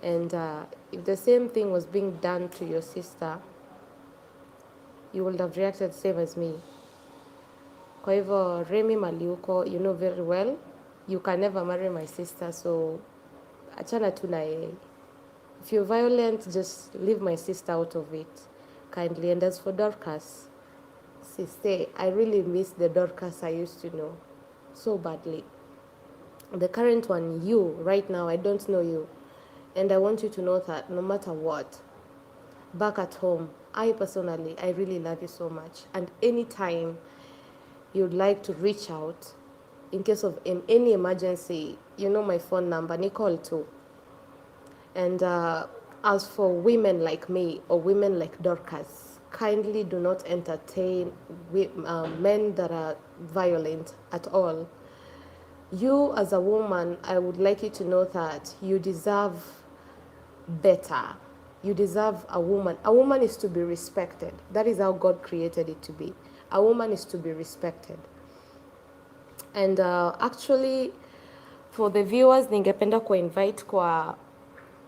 And if the same thing was being done to your sister, you would have reacted the same as me. Kwa hivyo, Remy Maliuko, you know very well, you can never marry my sister, so achana tu na yeye. If you're violent, just leave my sister out of it, kindly. And as for Dorcas, sister, I really miss the Dorcas I used to know so badly. The current one, you, right now, I don't know you. And I want you to know that no matter what, back at home, I personally, I really love you so much. And anytime you'd like to reach out, in case of any emergency, you know my phone number, Nicole too. And as for women like me or women like Dorcas, kindly do not entertain men that are violent at all. You as a woman, I would like you to know that you deserve better. You deserve a woman. A woman is to be respected. That is how God created it to be. A woman is to be respected. And actually, for the viewers, ningependa invite kwa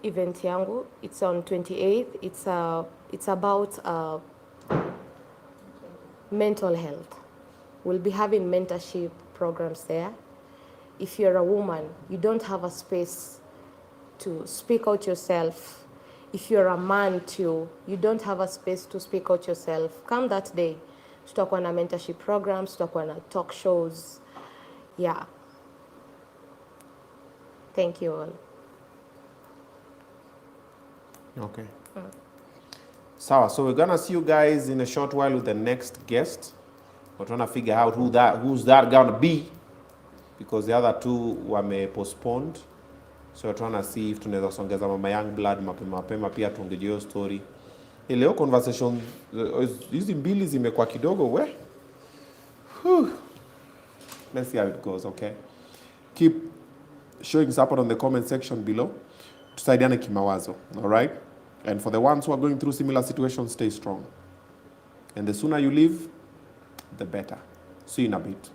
event yangu. It's on 28th. It's about mental health. We'll be having mentorship programs there. If you're a woman, you don't have a space to speak out yourself. If you're a man too, you don't have a space to speak out yourself. Come that day. Tutakuwa na mentorship programs, tutakuwa na talk shows. Yeah. Thank you all. Okay. So we're gonna see you guys in a short while with the next guest. We're trying to figure out who's that gonna be, because the other two were postponed. So we're trying to see if tunaweza songeza mama young blood mapema pia tuongejee hiyo story. Leo conversation hizi mbili zimekuwa kidogo we. Let's see how it goes, okay? Keep showing support on the comment section below. Tusaidiane kimawazo, all right? And for the ones who are going through similar situations, stay strong. And the sooner you leave, the better. See you in a bit.